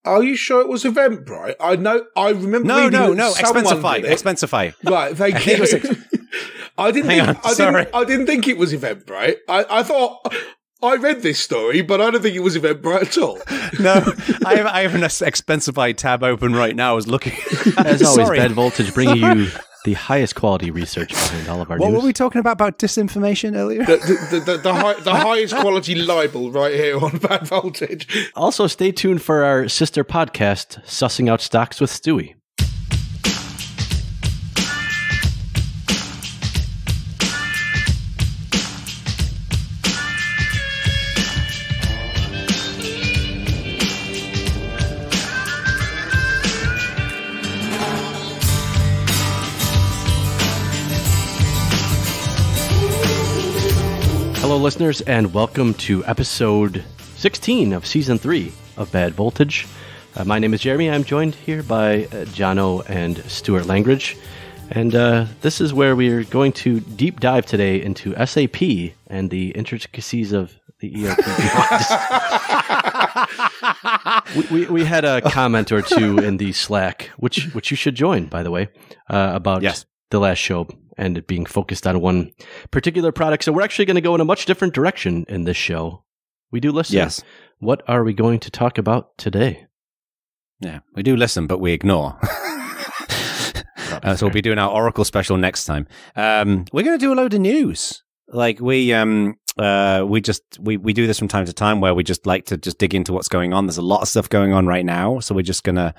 Are you sure it was Eventbrite? I remember. No. Expensify. Right, thank you. I didn't think it was Eventbrite. I thought I read this story, but I don't think it was Eventbrite at all. No, I have an Expensify tab open right now. I was looking. As always, Bad Voltage bringing you the highest quality research behind all of our news. What were we talking about disinformation earlier? The highest quality libel right here on Bad Voltage. Also, stay tuned for our sister podcast, Sussing Out Stocks with Stewie. Hello, listeners, and welcome to episode 16 of Season 3 of Bad Voltage. My name is Jeremy. I'm joined here by Jono and Stuart Langridge. And this is where we're going to deep dive today into SAP and the intricacies of the ERP. we had a comment or two in the Slack, which you should join, by the way, about the last show and it being focused on one particular product. So we're actually going to go in a much different direction in this show. We do listen. Yes. What are we going to talk about today? Yeah, we do listen, but we ignore. So we'll be doing our Oracle special next time. We're going to do a load of news. Like we do this from time to time where we just like to just dig into what's going on. There's a lot of stuff going on right now, so we're just gonna.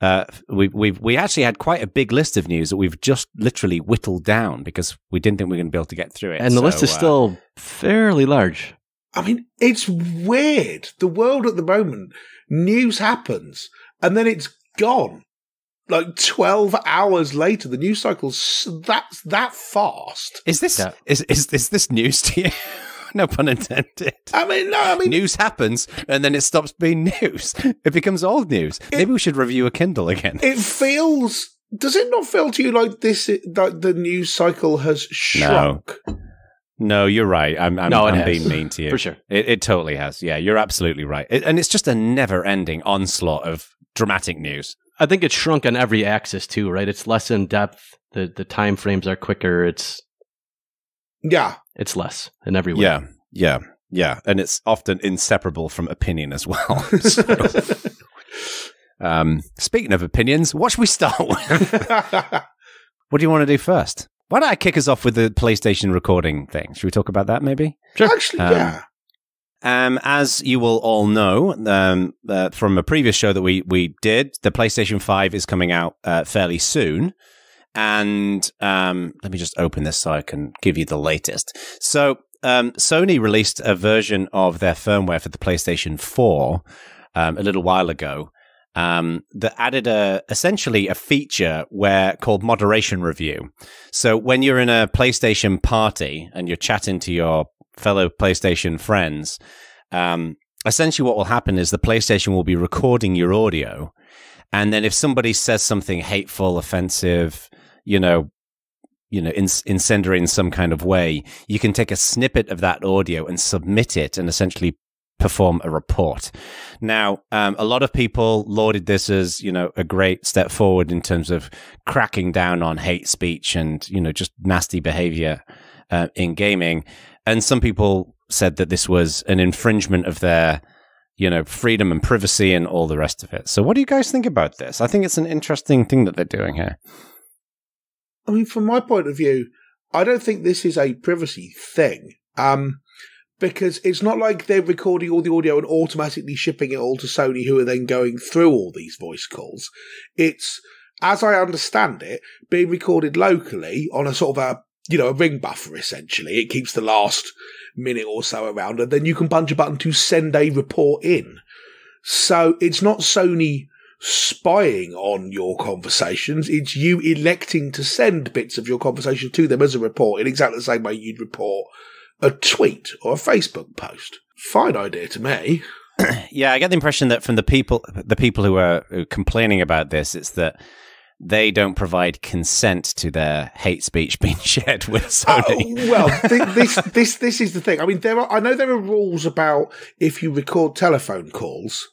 We actually had quite a big list of news that we've just literally whittled down because we didn't think we were going to be able to get through it. And the list is still fairly large. I mean, it's weird. The world at the moment, news happens and then it's gone. Like 12 hours later, the news cycle's that fast. Is this is this news to you? No pun intended. I mean, news happens and then it stops being news. It becomes old news. Maybe we should review a Kindle again. It feels. Does it not feel to you like this? Like the news cycle has shrunk? No, you're right. I'm being mean to you. For sure. It totally has. Yeah, you're absolutely right. And it's just a never-ending onslaught of dramatic news. I think it's shrunk on every axis too, right? It's less in depth. The time frames are quicker. It's less in every way. Yeah. And it's often inseparable from opinion as well. Speaking of opinions, what should we start with? What do you want to do first? Why don't I kick us off with the PlayStation recording thing? Should we talk about that maybe? Sure. Actually, yeah. As you will all know from a previous show that we did, the PlayStation 5 is coming out fairly soon. And let me just open this so I can give you the latest. So Sony released a version of their firmware for the PlayStation 4 a little while ago that added essentially a feature called moderation review. So when you're in a PlayStation party and you're chatting to your fellow PlayStation friends, essentially what will happen is the PlayStation will be recording your audio. And then if somebody says something hateful, offensive, incendiary in some kind of way, you can take a snippet of that audio and submit it and essentially perform a report. Now, a lot of people lauded this as, a great step forward in terms of cracking down on hate speech and, just nasty behavior in gaming. And some people said that this was an infringement of their, freedom and privacy and all the rest of it. So what do you guys think about this? I think it's an interesting thing that they're doing here. I mean, from my point of view, I don't think this is a privacy thing. Because it's not like they're recording all the audio and automatically shipping it all to Sony, who are then going through all these voice calls. It's, as I understand it, being recorded locally on a sort of a ring buffer, essentially. It keeps the last minute or so around, and then you can punch a button to send a report in. So it's not Sony spying on your conversations. It's you electing to send bits of your conversation to them as a report in exactly the same way you'd report a tweet or a Facebook post. Fine idea to me. Yeah, I get the impression that from the people who are complaining about this, it's that they don't provide consent to their hate speech being shared with Sony. This is the thing. I mean, I know there are rules about if you record telephone calls,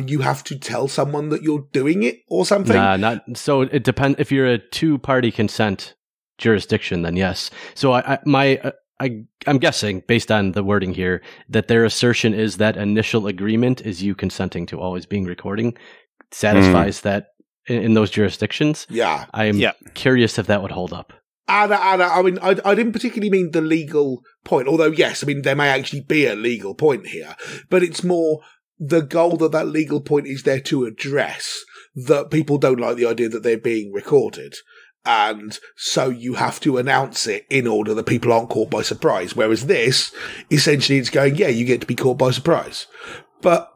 you have to tell someone that you're doing it or something? Nah, not so. It depends. If you're a two-party consent jurisdiction, then yes. So I'm guessing, based on the wording here, that their assertion is that initial agreement is you consenting to always being recording satisfies that in those jurisdictions. Yeah. I'm curious if that would hold up. And I mean, I didn't particularly mean the legal point, although, yes, I mean, there may actually be a legal point here, but it's more the goal that legal point is there to address, that people don't like the idea that they're being recorded. And so you have to announce it in order that people aren't caught by surprise. Whereas this, essentially, it's going, yeah, you get to be caught by surprise. But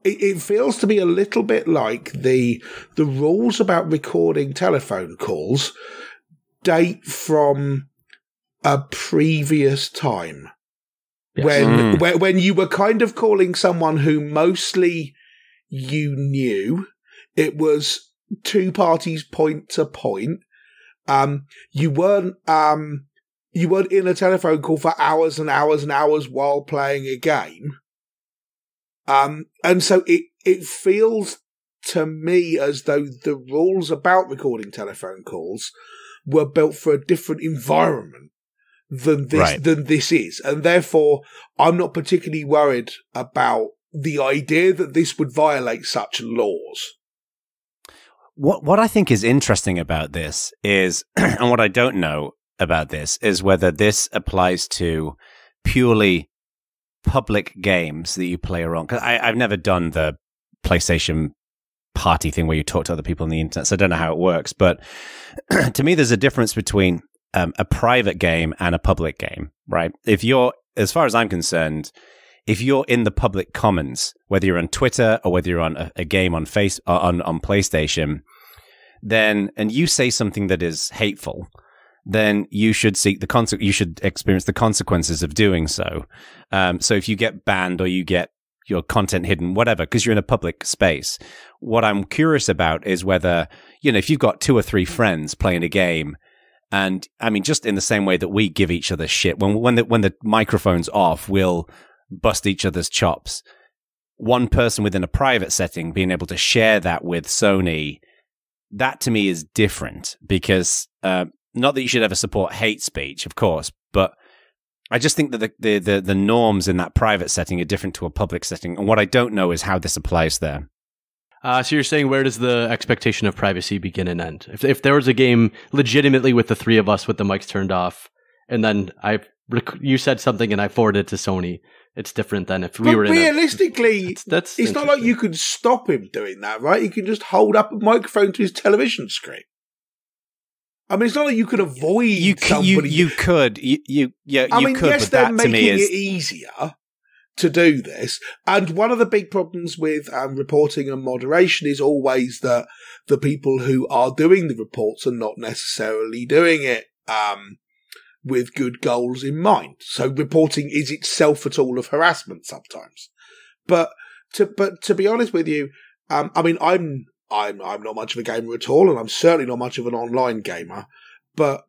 it feels to me a little bit like the rules about recording telephone calls date from a previous time. Yes. When you were kind of calling someone who mostly you knew, it was two parties point to point. You weren't in a telephone call for hours and hours and hours while playing a game. And so it feels to me as though the rules about recording telephone calls were built for a different environment than this is. And therefore, I'm not particularly worried about the idea that this would violate such laws. What I think is interesting about this is, and what I don't know about this, is whether this applies to purely public games that you play around. Because I've never done the PlayStation party thing where you talk to other people on the internet, so I don't know how it works. But to me, there's a difference between a private game and a public game, right? If you're, as far as I'm concerned, if you're in the public commons, whether you're on Twitter or whether you're on a game on on PlayStation, then, and you say something that is hateful, then you should seek you should experience the consequences of doing so. So if you get banned or you get your content hidden, whatever, because you're in a public space. What I'm curious about is whether, if you've got 2 or 3 friends playing a game, and I mean, just in the same way that we give each other shit, when the microphone's off, we'll bust each other's chops. One person within a private setting being able to share that with Sony, that to me is different, because not that you should ever support hate speech, of course, but I just think that the norms in that private setting are different to a public setting. And what I don't know is how this applies there. So you're saying, where does the expectation of privacy begin and end? If there was a game legitimately with the 3 of us with the mics turned off, and then you said something and I forwarded it to Sony, it's different than if we were in realistically, it's not like you could stop him doing that, right? He can just hold up a microphone to his television screen. I mean, it's not like you could avoid somebody. You could. Yes, they're making it easier to do this. And one of the big problems with reporting and moderation is always that the people who are doing the reports are not necessarily doing it with good goals in mind. So reporting is itself a tool of harassment sometimes. But to be honest with you, I mean, I'm not much of a gamer at all, and I'm certainly not much of an online gamer. But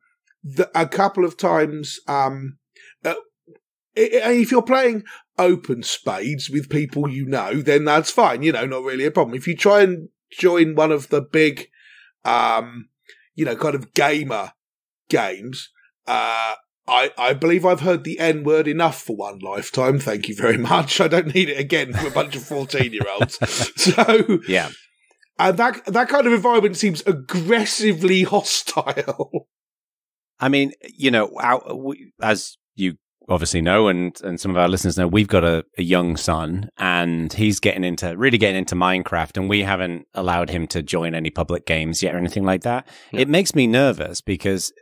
a couple of times, if you're playing open spades with people you know, then that's fine. Not really a problem. If you try and join one of the big, kind of gamer games, I believe I've heard the N word enough for one lifetime. Thank you very much. I don't need it again from a bunch of 14-year-olds. So yeah. And that kind of environment seems aggressively hostile. I mean, as you obviously know, and some of our listeners know, we've got a young son, and he's really getting into Minecraft, and we haven't allowed him to join any public games yet or anything like that. Yeah. It makes me nervous because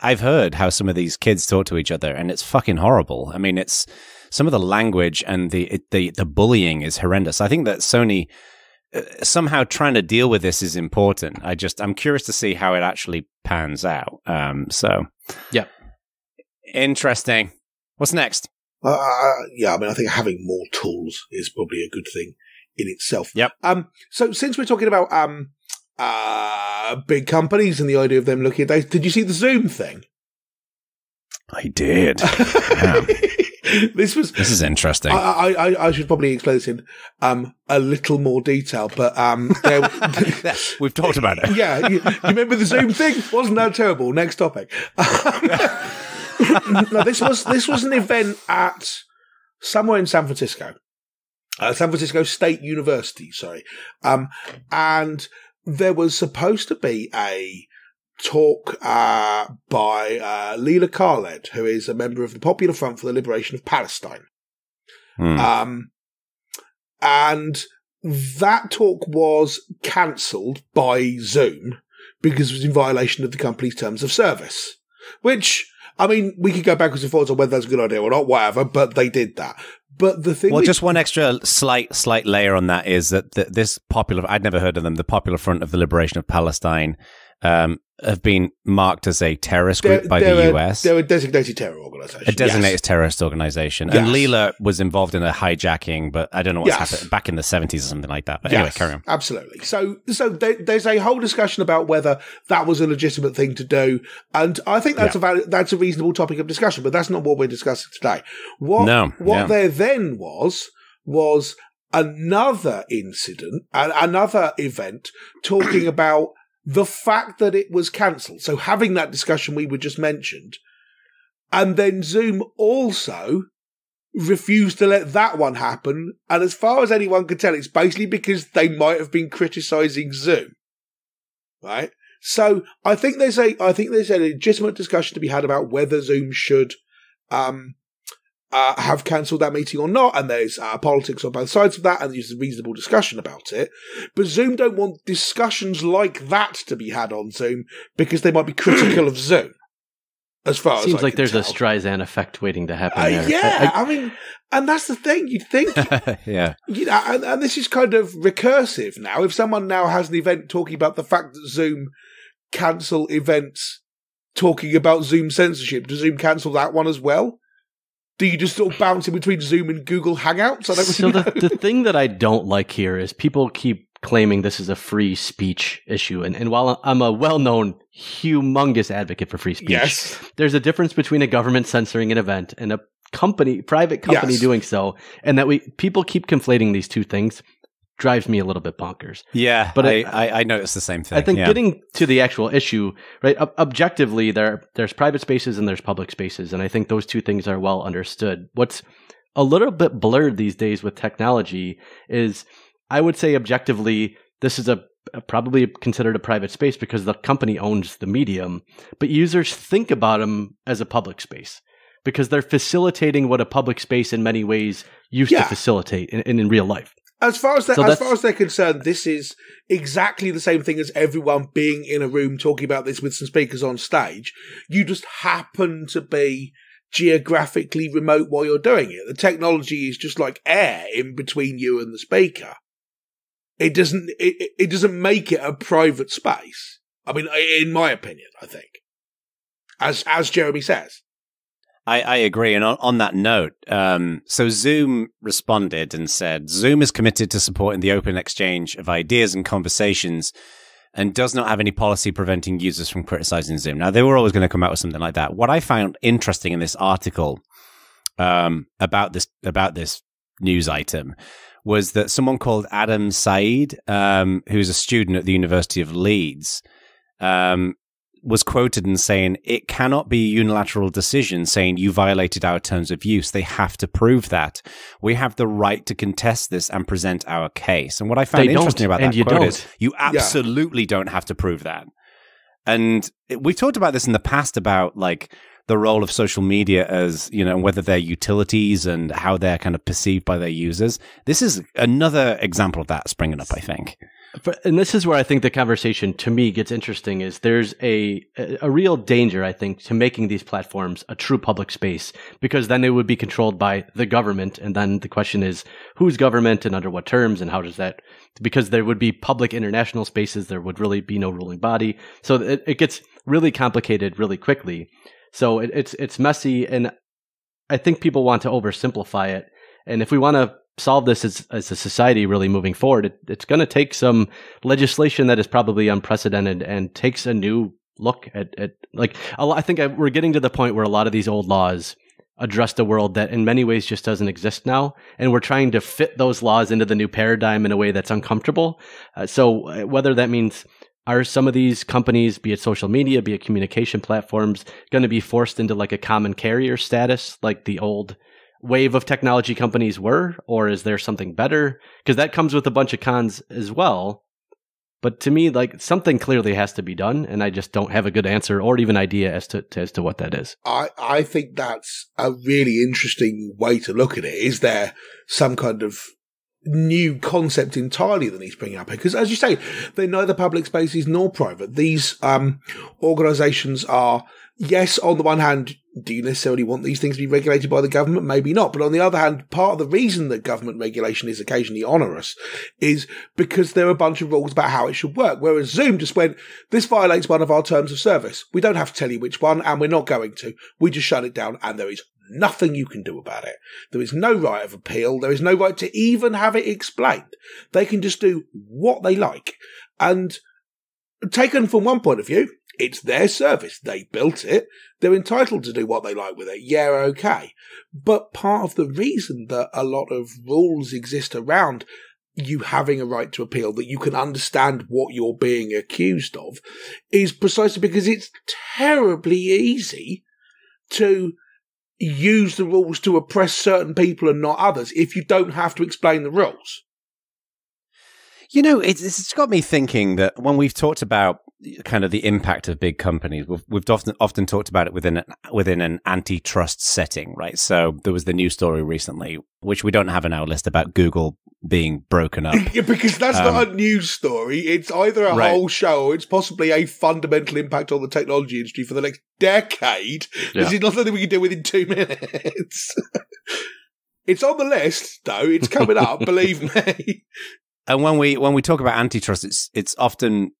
I've heard how some of these kids talk to each other, and it's fucking horrible. I mean, it's some of the language and the bullying is horrendous. I think that Sony somehow trying to deal with this is important. I'm curious to see how it actually pans out. Yeah, interesting. What's next? I mean, I think having more tools is probably a good thing in itself. Yep. So since we're talking about big companies and the idea of them looking at data, did you see the Zoom thing? I did. This is interesting. I should probably explain this in a little more detail, but we've talked about it. Yeah, you remember the Zoom thing? Wasn't that terrible? Next topic. No, this was an event at somewhere in San Francisco. San Francisco State University, sorry. And there was supposed to be a talk by Leila Khaled, who is a member of the Popular Front for the Liberation of Palestine. And that talk was cancelled by Zoom because it was in violation of the company's terms of service, which, I mean, we could go backwards and forwards on whether that's a good idea or not, whatever, but they did that. But the thing, just one extra slight layer on that is that this popular, I'd never heard of them, the Popular Front of the Liberation of Palestine, have been marked as a terrorist group by the US. They're a designated terror organisation. A designated terrorist organisation. Yes. And Leela was involved in a hijacking, but I don't know what's happened, back in the 70s or something like that. But anyway, carry on. Absolutely. So there's a whole discussion about whether that was a legitimate thing to do. And I think that's that's a reasonable topic of discussion, but that's not what we're discussing today. What there then was another incident, another event talking about the fact that it was cancelled. So having that discussion we were just mentioned, and then Zoom also refused to let that one happen. And as far as anyone can tell, it's basically because they might have been criticising Zoom, right? So I think there's a legitimate discussion to be had about whether Zoom should have cancelled that meeting or not, and there's politics on both sides of that, and there's a reasonable discussion about it. But Zoom don't want discussions like that to be had on Zoom because they might be critical of Zoom. As far as seems like there's tell. a Streisand effect waiting to happen there. Yeah, I mean, and that's the thing. You'd think, yeah, you know, and this is kind of recursive now. If someone now has an event talking about the fact that Zoom cancel events talking about Zoom censorship, does Zoom cancel that one as well? Do you just sort of bounce in between Zoom and Google Hangouts? I don't really know. The thing that I don't like here is people keep claiming this is a free speech issue. And while I'm a well-known, humongous advocate for free speech, there's a difference between a government censoring an event and a private company doing so. And that people keep conflating these two things drives me a little bit bonkers. Yeah, but I noticed the same thing. I think getting to the actual issue, right? Objectively, there's private spaces and there's public spaces, and I think those two things are well understood. What's a little bit blurred these days with technology is, I would say objectively, this is probably considered a private space because the company owns the medium, but users think about them as a public space because they're facilitating what a public space in many ways used to facilitate in real life. As far as they're concerned, this is exactly the same thing as everyone being in a room talking about this with some speakers on stage. You just happen to be geographically remote while you're doing it. The technology is just like air in between you and the speaker. It doesn't make it a private space. I mean, in my opinion, I think, as Jeremy says. I agree. And on that note, so Zoom responded and said, Zoom is committed to supporting the open exchange of ideas and conversations and does not have any policy preventing users from criticizing Zoom. Now, they were always going to come out with something like that. What I found interesting in this article about this news item was that someone called Adam Said, who's a student at the University of Leeds, was quoted in saying, it cannot be a unilateral decision saying you violated our terms of use. They have to prove that. We have the right to contest this and present our case. And what I found interesting about that quote is you absolutely don't have to prove that. And we've talked about this in the past about like the role of social media as, you know, whether they're utilities and how they're kind of perceived by their users. This is another example of that springing up, I think. And this is where I think the conversation to me gets interesting is there's a real danger, I think, to making these platforms a true public space, because then they would be controlled by the government. And then the question is, whose government and under what terms and how does that, because there would be public international spaces, there would really be no ruling body. So it gets really complicated really quickly. So it's messy. And I think people want to oversimplify it. And if we want to solve this as a society really moving forward, it's going to take some legislation that is probably unprecedented and takes a new look at like I think we're getting to the point where a lot of these old laws addressed a world that in many ways just doesn't exist now. And we're trying to fit those laws into the new paradigm in a way that's uncomfortable. So whether that means, are some of these companies, be it social media, be it communication platforms, going to be forced into like a common carrier status like the old wave of technology companies were? Or is there something better? Because that comes with a bunch of cons as well. But to me, like, something clearly has to be done, and I just don't have a good answer or even idea as to what that is. I think that's a really interesting way to look at it. Is there some kind of new concept entirely that needs bringing up here? Because, as you say, they're neither public spaces nor private. These organisations are, yes, on the one hand, do you necessarily want these things to be regulated by the government? Maybe not. But on the other hand, part of the reason that government regulation is occasionally onerous is because there are a bunch of rules about how it should work. Whereas Zoom just went, this violates one of our terms of service. We don't have to tell you which one, and we're not going to. We just shut it down, and there is nothing you can do about it. There is no right of appeal. There is no right to even have it explained. They can just do what they like. And taken from one point of view, it's their service. They built it. They're entitled to do what they like with it. Yeah, okay. But part of the reason that a lot of rules exist around you having a right to appeal, that you can understand what you're being accused of, is precisely because it's terribly easy to use the rules to oppress certain people and not others if you don't have to explain the rules. You know, it's got me thinking that when we've talked about kind of the impact of big companies, we've often talked about it within an antitrust setting, right? So there was the news story recently, which we don't have in our list, about Google being broken up. Yeah, because that's not a news story. It's either a whole show or it's possibly a fundamental impact on the technology industry for the next decade. Yeah. This is not something we can do within 2 minutes. It's on the list, though. It's coming up, believe me. And when we talk about antitrust, it's often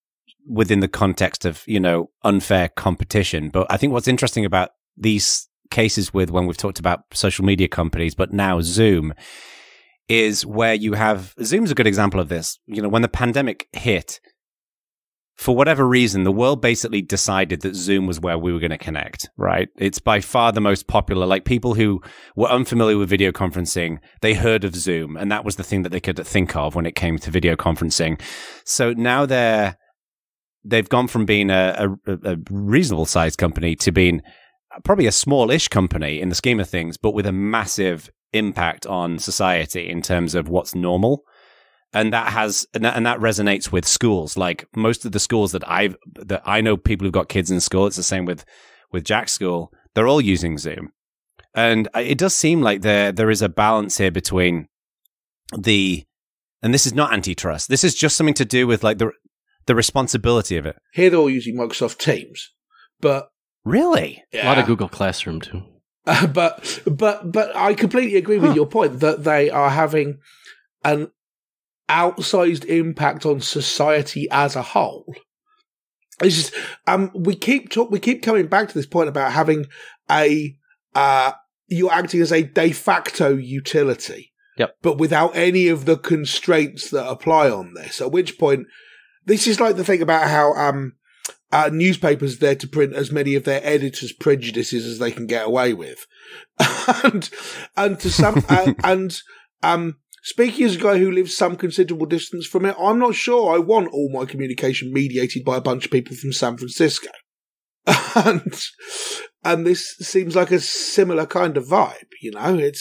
within the context of, you know, unfair competition. But I think what's interesting about these cases with when we've talked about social media companies, but now Zoom, is where you have Zoom's a good example of this. You know, when the pandemic hit, for whatever reason, the world basically decided that Zoom was where we were going to connect, right? It's by far the most popular. Like, people who were unfamiliar with video conferencing, they heard of Zoom, and that was the thing that they could think of when it came to video conferencing. So now they've gone from being a reasonable sized company to being probably a smallish company in the scheme of things, but with a massive impact on society in terms of what's normal. And that resonates with schools. Like, most of the schools that I know, people who've got kids in school, it's the same with Jack's school. They're all using Zoom, and it does seem like there is a balance here between and this is not antitrust. This is just something to do with like the responsibility of it. Here they're all using Microsoft Teams, but really, a lot of Google Classroom too. But I completely agree with your point that they are having an outsized impact on society as a whole. It's just we keep coming back to this point about having you're acting as a de facto utility, but without any of the constraints that apply on this. At which point, this is like the thing about how newspapers are there to print as many of their editors' prejudices as they can get away with, and to some and speaking as a guy who lives some considerable distance from it, I'm not sure I want all my communication mediated by a bunch of people from San Francisco. And this seems like a similar kind of vibe, you know?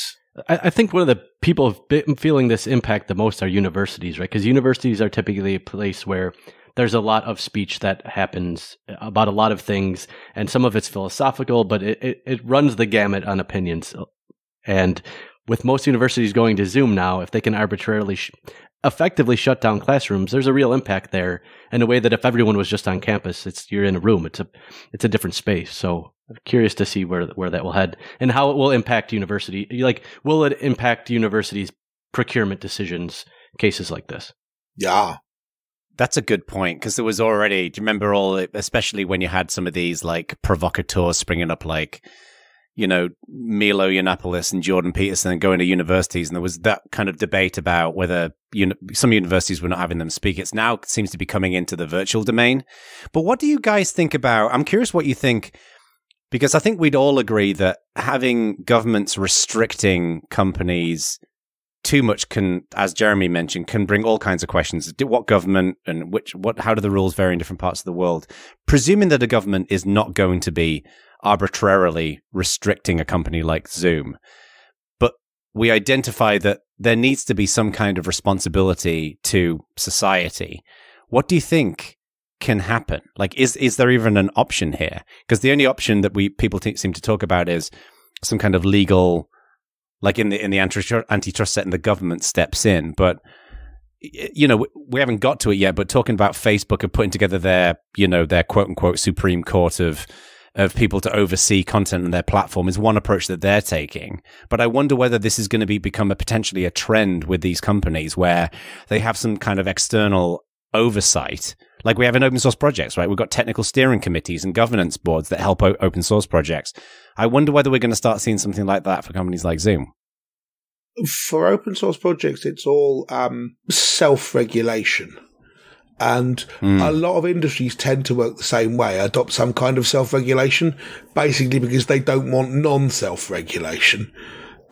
I think one of the people who've been feeling this impact the most are universities, right? Because universities are typically a place where there's a lot of speech that happens about a lot of things, and some of it's philosophical, but it runs the gamut on opinions. And with most universities going to Zoom now, if they can arbitrarily effectively shut down classrooms, there's a real impact there in a way that if everyone was just on campus, you're in a room, it's a different space. So I'm curious to see where that will head and how it will impact university. Like, will it impact universities' procurement decisions, cases like this? Yeah. That's a good point, because there was already, do you remember especially when you had some of these like provocateurs springing up, like, you know, Milo Yiannopoulos and Jordan Peterson going to universities, and there was that kind of debate about whether some universities were not having them speak. It now seems to be coming into the virtual domain. But what do you guys think about? I'm curious what you think Because I think we'd all agree that having governments restricting companies too much can, as Jeremy mentioned, can bring all kinds of questions. What government and how do the rules vary in different parts of the world? Presuming that a government is not going to be arbitrarily restricting a company like Zoom, but we identify that there needs to be some kind of responsibility to society. What do you think can happen? Like, is there even an option here? Because the only option that people seem to talk about is some kind of legal, like in the antitrust setting, the government steps in. But you know, we haven't got to it yet. But talking about Facebook of putting together their quote unquote Supreme Court of people to oversee content on their platform is one approach that they're taking. But I wonder whether this is going to become potentially a trend with these companies where they have some kind of external oversight. Like we have in open source projects, right? We've got technical steering committees and governance boards that help open source projects. I wonder whether we're going to start seeing something like that for companies like Zoom. For open source projects, it's all self-regulation. And a lot of industries tend to work the same way, adopt some kind of self-regulation, basically because they don't want non-self-regulation.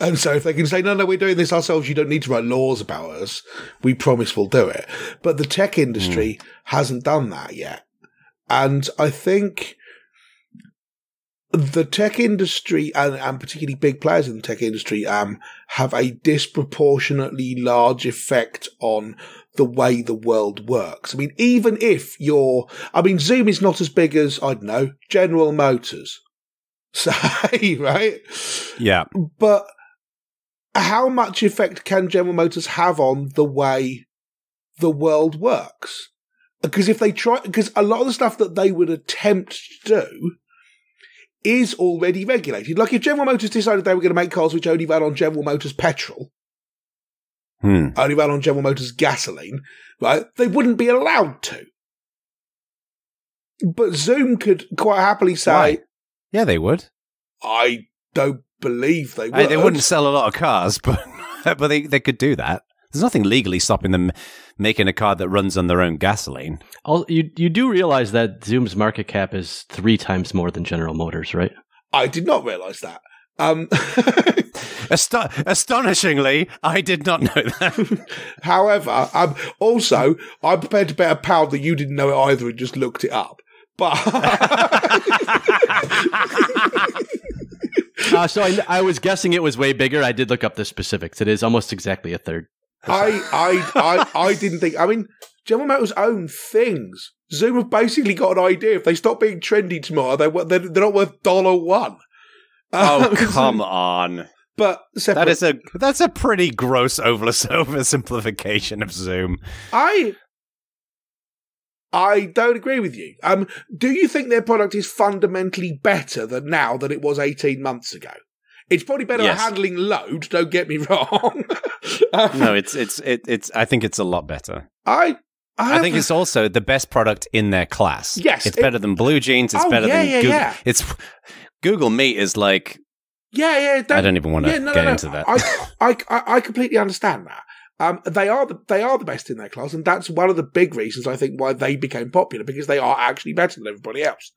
And so if they can say, no, we're doing this ourselves, you don't need to write laws about us, we promise we'll do it. But the tech industry hasn't done that yet. And I think the tech industry, and particularly big players in the tech industry, have a disproportionately large effect on the way the world works. I mean, even if Zoom is not as big as, I don't know, General Motors, say, right? Yeah. But how much effect can General Motors have on the way the world works? Because because a lot of the stuff that they would attempt to do is already regulated. Like if General Motors decided they were going to make cars which only ran on General Motors petrol, only ran on General Motors gasoline, right? They wouldn't be allowed to. But Zoom could quite happily say, why? Yeah, they would. I don't believe they would. They wouldn't sell a lot of cars, but they could do that. There's nothing legally stopping them making a car that runs on their own gasoline. You do realize that Zoom's market cap is 3 times more than General Motors, right? I did not realize that. Astonishingly, I did not know that. However, I'm prepared to bet a pound that you didn't know it either and just looked it up. But so I was guessing it was way bigger. I did look up the specifics. It is almost exactly a third. I didn't think. I mean, General Motors own things. Zoom have basically got an idea. If they stop being trendy tomorrow, they're not worth $1. Oh, come on. But that's a pretty gross oversimplification of Zoom. I don't agree with you. Do you think their product is fundamentally better than it was 18 months ago? It's probably better at handling load. Don't get me wrong. No, it's. I think it's a lot better. I think it's also the best product in their class. Yes, it's better than Blue Jeans. It's better than Google. Yeah. It's Google Meet is like. Yeah. I don't even want to get into that. I completely understand that. They are the best in their class, and that's one of the big reasons I think why they became popular, because they are actually better than everybody else.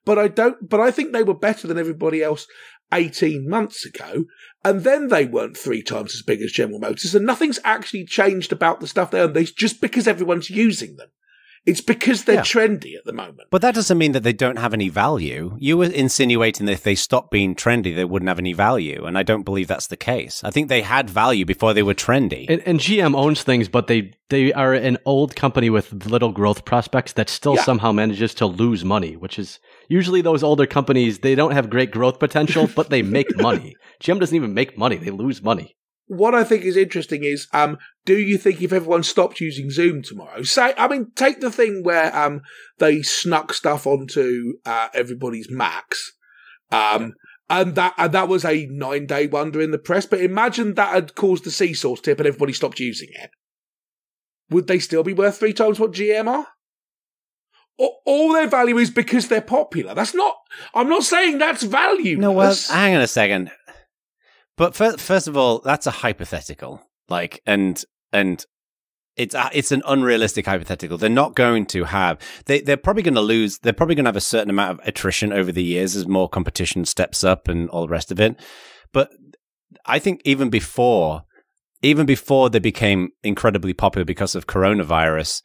But I think they were better than everybody else 18 months ago, and then they weren't 3 times as big as General Motors, and nothing's actually changed about the stuff they own. It's just because everyone's using them. It's because they're trendy at the moment. But that doesn't mean that they don't have any value. You were insinuating that if they stopped being trendy, they wouldn't have any value. And I don't believe that's the case. I think they had value before they were trendy. And GM owns things, but they are an old company with little growth prospects that still somehow manages to lose money, which is usually those older companies, they don't have great growth potential, but they make money. GM doesn't even make money. They lose money. What I think is interesting is, do you think if everyone stopped using Zoom tomorrow, take the thing where they snuck stuff onto everybody's Macs, and that was a 9-day wonder in the press, but imagine that had caused the CSource tip and everybody stopped using it. Would they still be worth 3 times what GM are? All their value is because they're popular. I'm not saying that's value. No, well, hang on a second. But first of all, that's a hypothetical. And It's an unrealistic hypothetical. They're not going to have. They're probably going to lose. They're probably going to have a certain amount of attrition over the years as more competition steps up and all the rest of it. But I think even before they became incredibly popular because of coronavirus,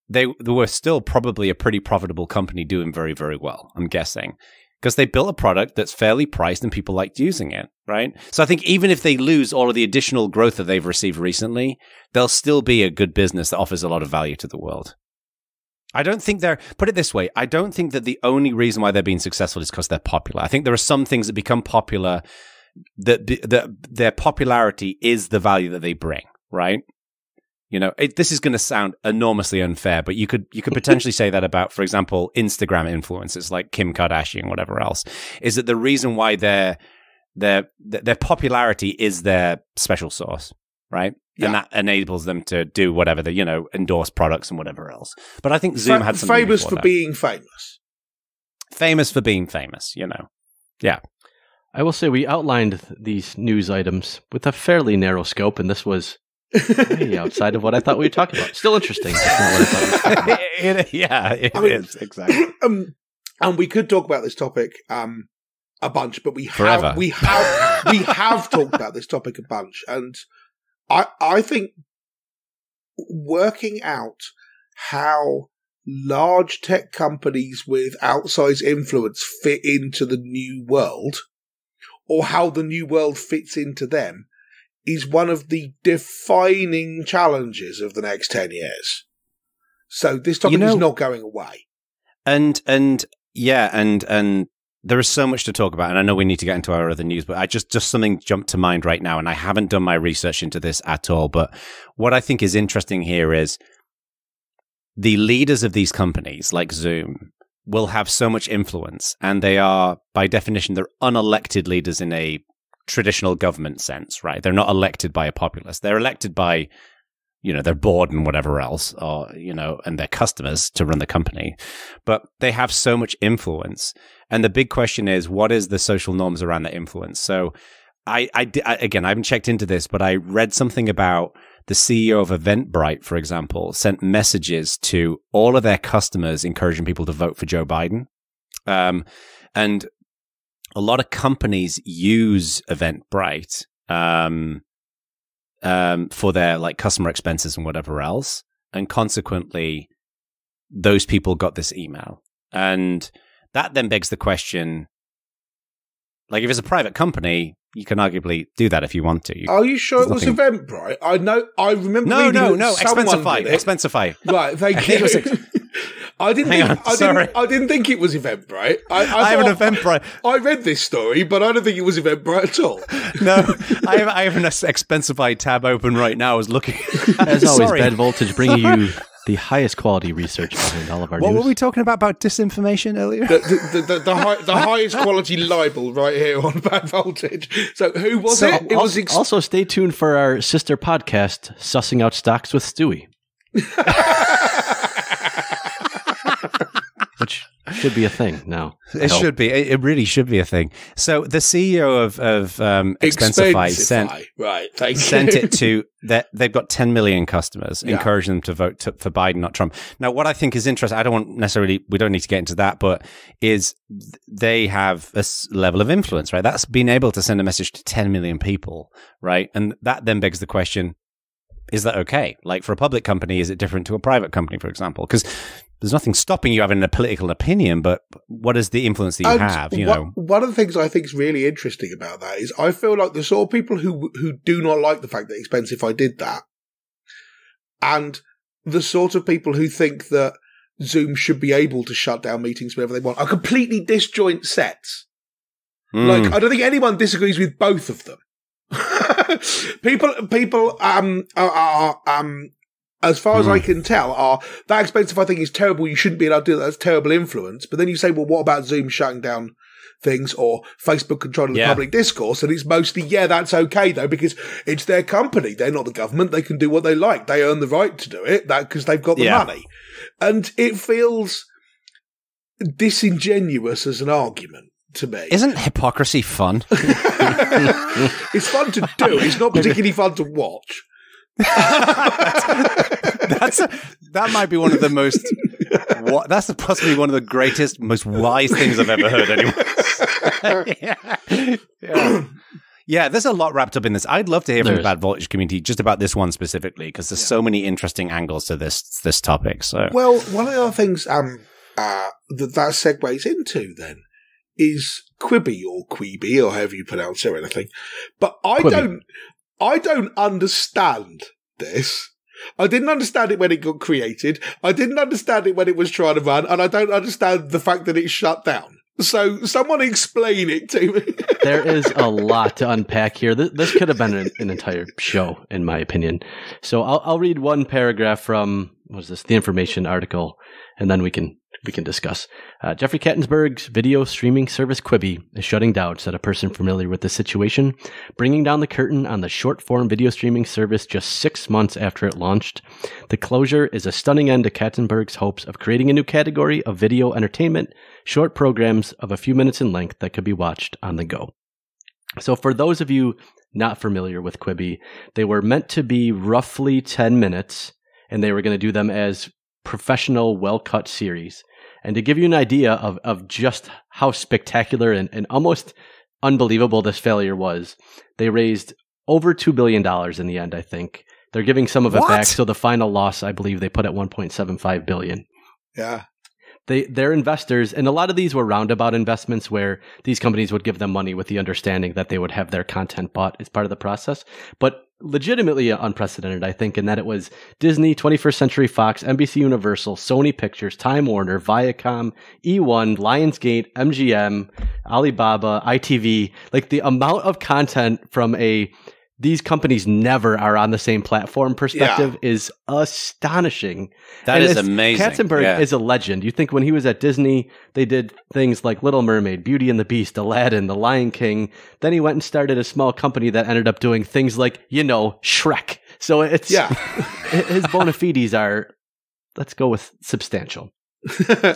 they were still probably a pretty profitable company doing very, very well, I'm guessing. Because they built a product that's fairly priced and people liked using it, right? So I think even if they lose all of the additional growth that they've received recently, they'll still be a good business that offers a lot of value to the world. I don't think put it this way, I don't think that the only reason why they're being successful is because they're popular. I think there are some things that become popular, that their popularity is the value that they bring, right? You know, this is going to sound enormously unfair, but you could potentially say that about, for example, Instagram influencers like Kim Kardashian and whatever else, is that the reason why their popularity is their special sauce, right? Yeah. And that enables them to do whatever they, endorse products and whatever else. But I think Zoom had something famous for being famous. Famous for being famous, Yeah. I will say we outlined these news items with a fairly narrow scope, and this was way outside of what I thought we were talking about. Still interesting. Not what I thought we were talking about. It is, exactly. And we could talk about this topic a bunch, but we have talked about this topic a bunch, and I think working out how large tech companies with outsized influence fit into the new world, or how the new world fits into them, is one of the defining challenges of the next 10 years. So this topic is not going away. And there is so much to talk about, and I know we need to get into our other news, but I just something jumped to mind right now, and I haven't done my research into this at all. But what I think is interesting here is the leaders of these companies, like Zoom, will have so much influence, and they are, by definition, they're unelected leaders in a traditional government sense, right? They're not elected by a populace. They're elected by, their board and whatever else, or, and their customers to run the company. But they have so much influence. And the big question is, what is the social norms around that influence? So again, I haven't checked into this, but I read something about the CEO of Eventbrite, for example, sent messages to all of their customers encouraging people to vote for Joe Biden. And a lot of companies use Eventbrite for their customer expenses and whatever else, and consequently, those people got this email, and that then begs the question: if it's a private company, you can arguably do that if you want to. Are you sure it was Eventbrite? I remember. No. Expensify. Right, thank you. I didn't think it was Eventbrite. I have an Eventbrite. I read this story, but I don't think it was Eventbrite at all. No, I have an Expensify tab open right now. I was looking. As always, Bad Voltage bringing you the highest quality research behind all of our news. What were we talking about disinformation earlier? The highest quality libel right here on Bad Voltage. So who was it? It was also stay tuned for our sister podcast, Sussing Out Stocks with Stewie. Which should be a thing now. It should be. It really should be a thing. So the CEO of Expensify sent it to that. They've got 10 million customers, encouraging them to vote for Biden, not Trump. Now, what I think is interesting, we don't need to get into that, but is they have a level of influence, right? That's being able to send a message to 10 million people, right? And that then begs the question, is that okay? For a public company, is it different to a private company, for example? Because there's nothing stopping you having a political opinion, but what is the influence that you have? One of the things I think is really interesting about that is I feel like the sort of people who do not like the fact that Expensify did that, and the sort of people who think that Zoom should be able to shut down meetings whenever they want, are completely disjoint sets. I don't think anyone disagrees with both of them. people are as far as I can tell, that Expensify thing is terrible. You shouldn't be allowed to do that. That's terrible influence. But then you say, well, what about Zoom shutting down things or Facebook controlling the public discourse? And it's mostly, that's okay, though, because it's their company. They're not the government. They can do what they like. They earn the right to do it because they've got the money. And it feels disingenuous as an argument to me. Isn't hypocrisy fun? It's fun to do. It's not particularly fun to watch. That might be one of the most. That's possibly one of the greatest, most wise things I've ever heard anyone. Yeah, there's a lot wrapped up in this. I'd love to hear from the Bad Voltage community just about this one specifically, because there's so many interesting angles to this topic. So, well, one of the other things that segues into then is Quibi or Quibi or however you pronounce it or anything. But I don't understand this. I didn't understand it when it got created. I didn't understand it when it was trying to run, and I don't understand the fact that it's shut down. So someone explain it to me. There is a lot to unpack here. This could have been an entire show, in my opinion. So I'll read one paragraph from, The Information article, and then we can discuss. Jeffrey Katzenberg's video streaming service Quibi is shutting down, said a person familiar with the situation, bringing down the curtain on the short-form video streaming service just 6 months after it launched. The closure is a stunning end to Katzenberg's hopes of creating a new category of video entertainment, short programs of a few minutes in length that could be watched on the go. So for those of you not familiar with Quibi, they were meant to be roughly 10 minutes, and they were going to do them as professional, well-cut series. And to give you an idea of just how spectacular and almost unbelievable this failure was, they raised over $2 billion in the end, I think. They're giving some of it back, so the final loss, I believe, they put at $1.75 billion. Yeah. They're investors, and a lot of these were roundabout investments where these companies would give them money with the understanding that they would have their content bought as part of the process. But legitimately unprecedented, I think, in that it was Disney, 21st Century Fox, NBC Universal, Sony Pictures, Time Warner, Viacom, E1, Lionsgate, MGM, Alibaba, ITV. Like the amount of content from these companies never are on the same platform perspective is astonishing. That is amazing. Katzenberg is a legend. You think when he was at Disney, they did things like Little Mermaid, Beauty and the Beast, Aladdin, The Lion King. Then he went and started a small company that ended up doing things like, Shrek. So it's his bona fides are, let's go with substantial.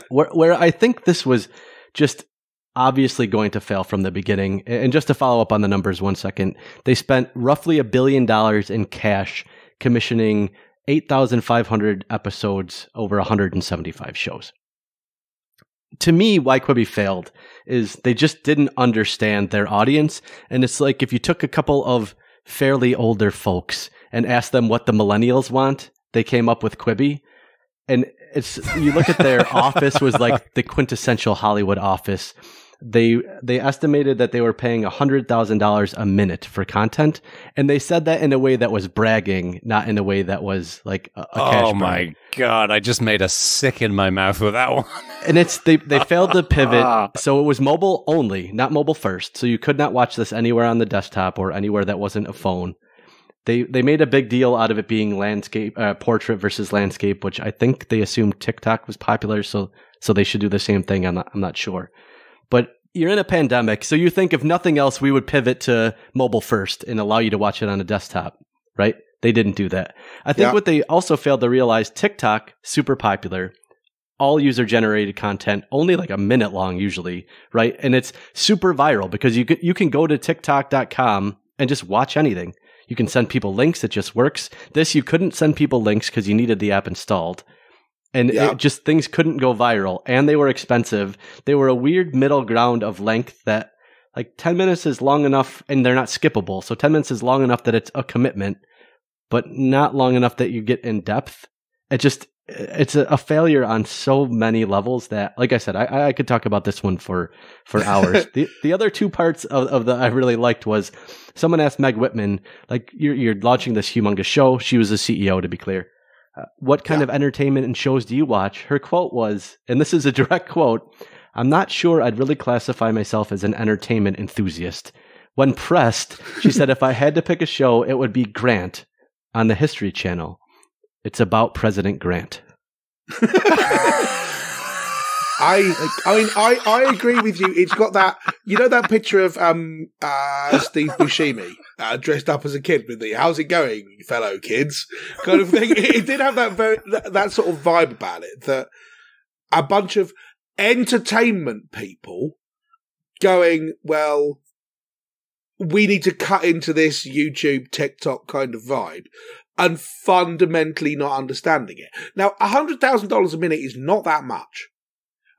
where I think this was just obviously going to fail from the beginning. And just to follow up on the numbers 1 second, they spent roughly $1 billion in cash commissioning 8,500 episodes over 175 shows. To me, why Quibi failed is they just didn't understand their audience. And it's like if you took a couple of fairly older folks and asked them what the millennials want, they came up with Quibi. And you look at their office was like the quintessential Hollywood office. They estimated that they were paying $100,000 a minute for content, and they said that in a way that was bragging, not in a way that was like a cash burn. Oh my God, I just made a sick in my mouth with that one. And they failed to pivot, so it was mobile only, not mobile first. So you could not watch this anywhere on the desktop or anywhere that wasn't a phone. They made a big deal out of it being landscape, portrait versus landscape, which I think they assumed TikTok was popular, so they should do the same thing. I'm not sure. But you're in a pandemic, so you think if nothing else, we would pivot to mobile first and allow you to watch it on a desktop, right? They didn't do that. I think what they also failed to realize, TikTok, super popular, all user-generated content, only like a minute long usually, right? And it's super viral because you can go to TikTok.com and just watch anything. You can send people links, it just works. This, you couldn't send people links because you needed the app installed. And things couldn't go viral, and they were expensive. They were a weird middle ground of length that, like, 10 minutes is long enough, and they're not skippable. So 10 minutes is long enough that it's a commitment, but not long enough that you get in depth. It's a failure on so many levels that, like I said, I could talk about this one for hours. The other two parts of the I really liked was someone asked Meg Whitman, like, you're launching this humongous show. She was the CEO, to be clear. What kind of entertainment and shows do you watch? Her quote was, and this is a direct quote, "I'm not sure I'd really classify myself as an entertainment enthusiast." When pressed, she said, "If I had to pick a show, it would be Grant on the History Channel. It's about President Grant." I agree with you. It's got that, that picture of Steve Buscemi dressed up as a kid with the "How's it going, fellow kids?" kind of thing. It did have that sort of vibe about it, that a bunch of entertainment people going, well, we need to cut into this YouTube, TikTok kind of vibe. and fundamentally not understanding it. Now, $100,000 a minute is not that much.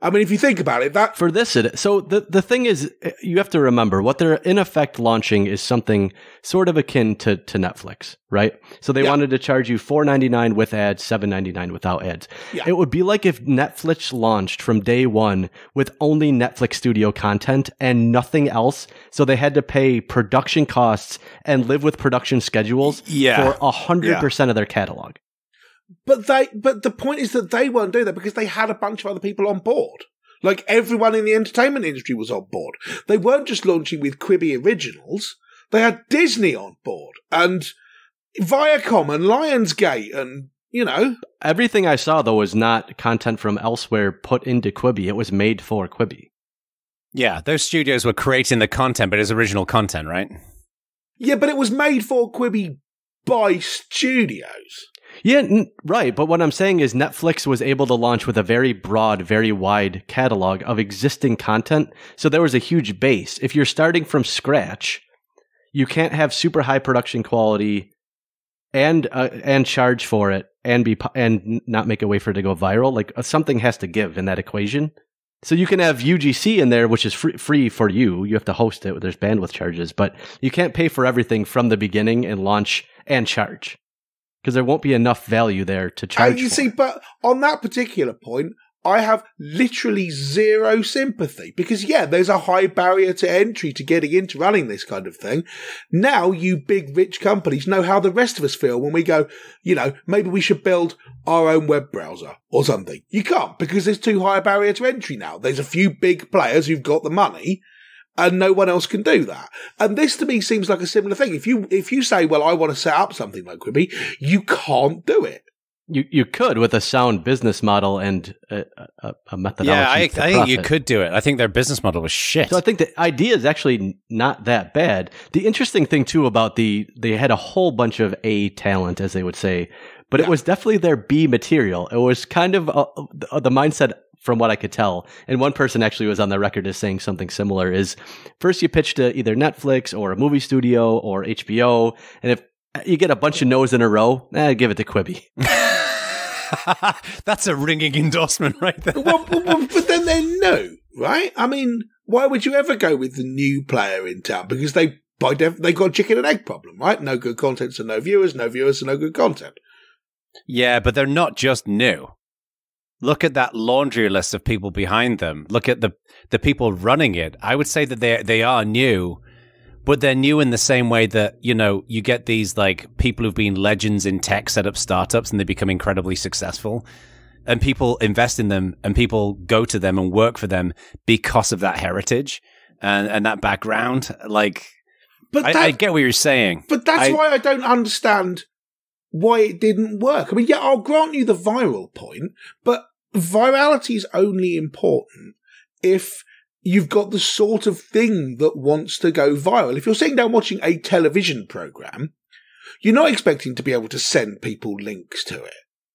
I mean, if you think about it, that... For this, so the thing is, you have to remember, what they're in effect launching is something sort of akin to Netflix, right? So they wanted to charge you $4.99 with ads, $7.99 without ads. Yeah. It would be like if Netflix launched from day one with only Netflix studio content and nothing else, so they had to pay production costs and live with production schedules for 100% of their catalog. But the point is that they weren't doing that because they had a bunch of other people on board. Like, everyone in the entertainment industry was on board. They weren't just launching with Quibi originals. They had Disney on board and Viacom and Lionsgate and, you know. Everything I saw, though, was not content from elsewhere put into Quibi. It was made for Quibi. Yeah, those studios were creating the content, but it's original content, right? Yeah, but it was made for Quibi by studios. Yeah, right. But what I'm saying is Netflix was able to launch with a very broad, very wide catalog of existing content. So there was a huge base. If you're starting from scratch, you can't have super high production quality and charge for it and not make a way for it to go viral. Like, something has to give in that equation. So you can have UGC in there, which is free for you. You have to host it. There's bandwidth charges, but you can't pay for everything from the beginning and launch and charge. Because there won't be enough value there to charge for. See, but on that particular point, I have literally zero sympathy. Because, yeah, there's a high barrier to entry to getting into running this kind of thing. Now, you big, rich companies know how the rest of us feel when we go, you know, maybe we should build our own web browser or something. You can't, because there's too high a barrier to entry now. There's a few big players who've got the money, and no one else can do that. And this to me seems like a similar thing. If you say, well, I want to set up something like Quibi, you can't do it. You could with a sound business model and a methodology. Yeah, I think you could do it. I think their business model was shit. So I think the idea is actually not that bad. The interesting thing too about they had a whole bunch of A talent, as they would say, but it was definitely their B material. It was kind of the mindset, from what I could tell, and one person actually was on the record as saying something similar, is first you pitch to either Netflix or a movie studio or HBO, and if you get a bunch of no's in a row, give it to Quibi. That's a ringing endorsement right there. Well, but then they're new, right? I mean, why would you ever go with the new player in town? Because they got a chicken and egg problem, right? No good content, so no viewers, no viewers, so no good content. Yeah, but they're not just new. Look at that laundry list of people behind them. Look at the people running it. I would say that they are new, but they're new in the same way that, you know, you get these like people who've been legends in tech set up startups and they become incredibly successful, and people invest in them and people go to them and work for them because of that heritage and that background. Like, but I get what you're saying. But that's why I don't understand why it didn't work. I mean, yeah, I'll grant you the viral point, but virality is only important if you've got the sort of thing that wants to go viral. If you're sitting down watching a television program, you're not expecting to be able to send people links to it.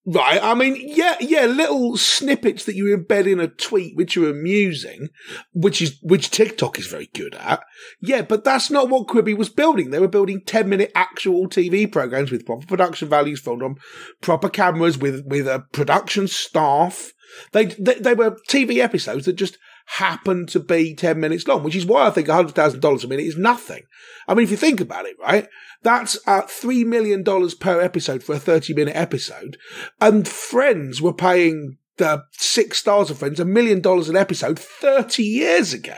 Right? I mean, yeah, little snippets that you embed in a tweet which are amusing, which TikTok is very good at. Yeah, but that's not what Quibi was building. They were building 10-minute actual TV programs with proper production values, filmed on proper cameras with a production staff. They were TV episodes that just happened to be 10 minutes long, which is why I think $100,000 a minute is nothing. I mean, if you think about it, right, that's $3 million per episode for a 30-minute episode, and Friends were paying the 6 stars of Friends $1 million an episode 30 years ago.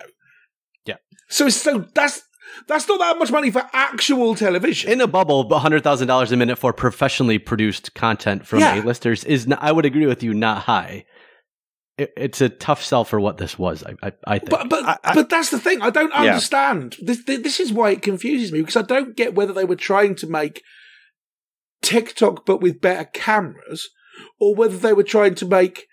Yeah. So that's not that much money for actual television. In a bubble, $100,000 a minute for professionally produced content from A-listers is, I would agree with you, not high. It's a tough sell for what this was, I think. But that's the thing. I don't understand. This is why it confuses me, because I don't get whether they were trying to make TikTok but with better cameras, or whether they were trying to make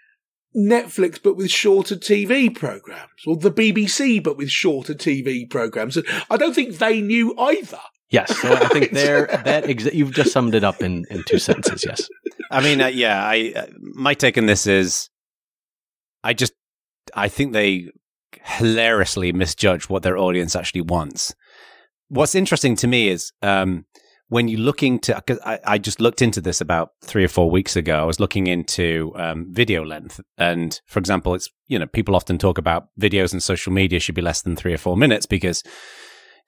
Netflix but with shorter TV programs, or the BBC but with shorter TV programs. I don't think they knew either. Yes, so I think you've just summed it up in 2 sentences, yes. I mean, my take on this is, I think they hilariously misjudge what their audience actually wants. What's interesting to me is when you look into, because I just looked into this about 3 or 4 weeks ago. I was looking into video length. And for example, it's, people often talk about videos and social media should be less than 3 or 4 minutes because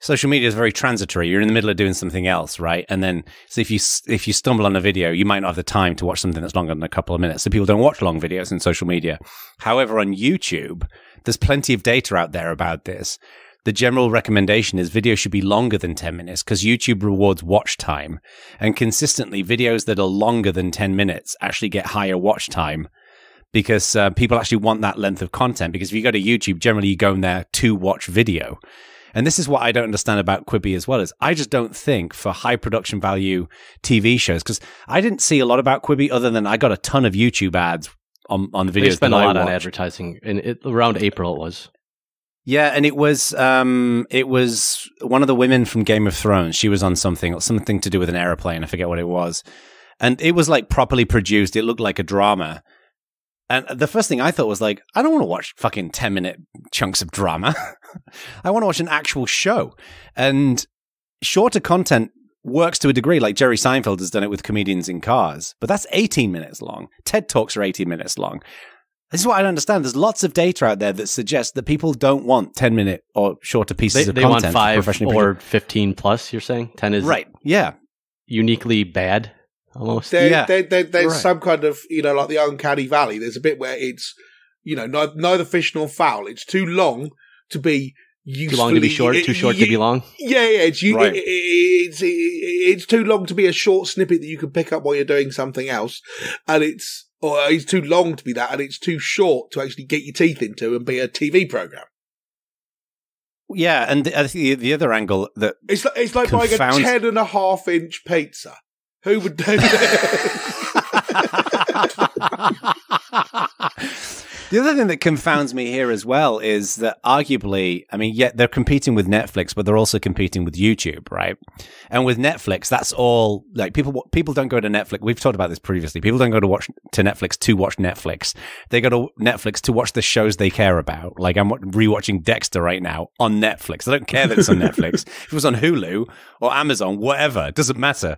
social media is very transitory. You're in the middle of doing something else, right? And then, so if you stumble on a video, you might not have the time to watch something that's longer than a couple of minutes. So people don't watch long videos in social media. However, on YouTube, there's plenty of data out there about this. The general recommendation is video should be longer than 10 minutes because YouTube rewards watch time. And consistently, videos that are longer than 10 minutes actually get higher watch time because people actually want that length of content. Because if you go to YouTube, generally you go in there to watch video. And this is what I don't understand about Quibi as well, is I just don't think for high production value TV shows, because I didn't see a lot about Quibi other than I got a ton of YouTube ads on the videos. They spent a lot on advertising, and around April it was. Yeah, and it was one of the women from Game of Thrones. She was on something to do with an airplane. I forget what it was. And it was like properly produced. It looked like a drama. And the first thing I thought was like, I don't want to watch fucking 10-minute chunks of drama. I want to watch an actual show. And shorter content works to a degree, like Jerry Seinfeld has done it with Comedians in Cars. But that's 18 minutes long. TED Talks are 18 minutes long. This is what I don't understand. There's lots of data out there that suggests that people don't want 10-minute or shorter pieces of content. They want 5 or 15 plus, you're saying? 10 is right. Yeah. Uniquely bad, almost. There's some kind of, like the uncanny valley. There's a bit where it's, neither fish nor fowl. It's too long to be usefully... Too long to be short, too short to be long? Yeah. It's too long to be a short snippet that you can pick up while you're doing something else. And it's too long to be that, and it's too short to actually get your teeth into and be a TV program. Yeah, and the other angle that it's like buying a 10.5-inch pizza. Who would do that? The other thing that confounds me here as well is that arguably, they're competing with Netflix, but they're also competing with YouTube, right? And with Netflix, that's all, like, people don't go to Netflix. We've talked about this previously. People don't go to Netflix to watch Netflix. They go to Netflix to watch the shows they care about. Like, I'm rewatching Dexter right now on Netflix. I don't care that it's on Netflix. If it was on Hulu or Amazon, whatever, it doesn't matter.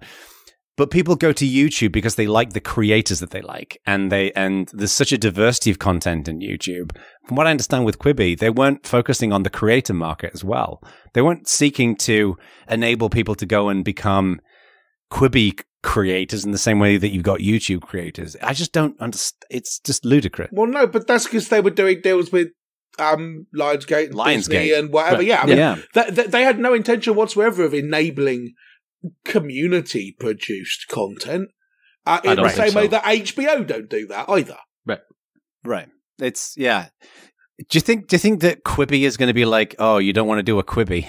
But people go to YouTube because they like the creators that they like, and there's such a diversity of content in YouTube. From what I understand with Quibi, they weren't focusing on the creator market as well. They weren't seeking to enable people to go and become Quibi creators in the same way that you've got YouTube creators. I just don't understand. It's just ludicrous. Well, no, but that's because they were doing deals with Lionsgate, Disney, and whatever. Right. Yeah, they had no intention whatsoever of enabling community produced content in the same way that HBO don't do that either. Right. It's Do you think that Quibi is going to be like, oh, you don't want to do a Quibi?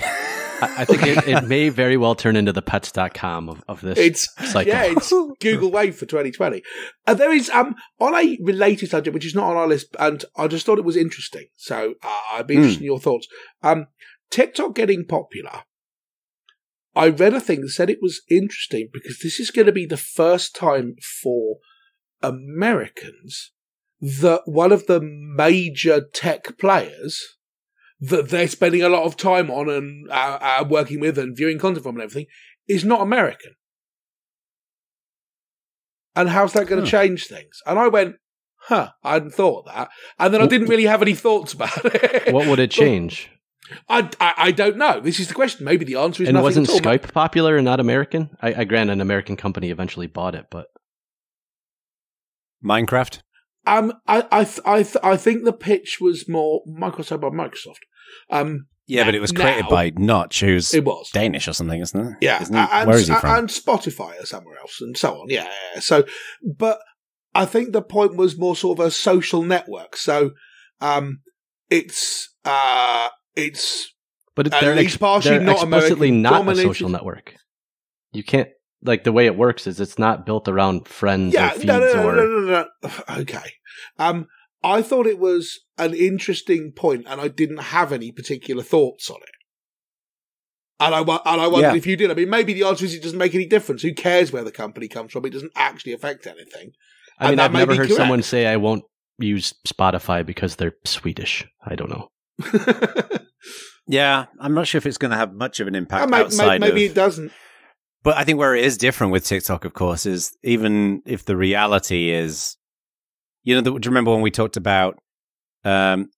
I think it may very well turn into the pets.com of this cycle. Yeah, it's Google Wave for 2020. There is on a related subject, which is not on our list, and I just thought it was interesting. So I'd be interested in your thoughts. TikTok getting popular. I read a thing that said it was interesting because this is going to be the first time for Americans that one of the major tech players that they're spending a lot of time on and working with and viewing content from and everything is not American. And how's that going to change things? And I went, I hadn't thought of that. And then I didn't really have any thoughts about it. What would it change? I don't know. This is the question. Maybe the answer is and nothing. And wasn't Skype popular and not American? I grant an American company eventually bought it, but Minecraft. I think the pitch was more Microsoft by Microsoft. But it was created by Notch, who's it was Danish or something, isn't it? Yeah, where is he from? And Spotify or somewhere else, and so on. Yeah. So, but I think the point was more sort of a social network. So, it's but they're explicitly not a social network. You can't, like, the way it works is it's not built around friends or feeds no. Okay. I thought it was an interesting point, and I didn't have any particular thoughts on it. And I wondered if you did. I mean, maybe the answer is it doesn't make any difference. Who cares where the company comes from? It doesn't actually affect anything. I mean, I've never heard someone say I won't use Spotify because they're Swedish. I don't know. Yeah, I'm not sure if it's going to have much of an impact maybe it doesn't. But I think where it is different with TikTok, of course, is even if the reality is, do you remember when we talked about the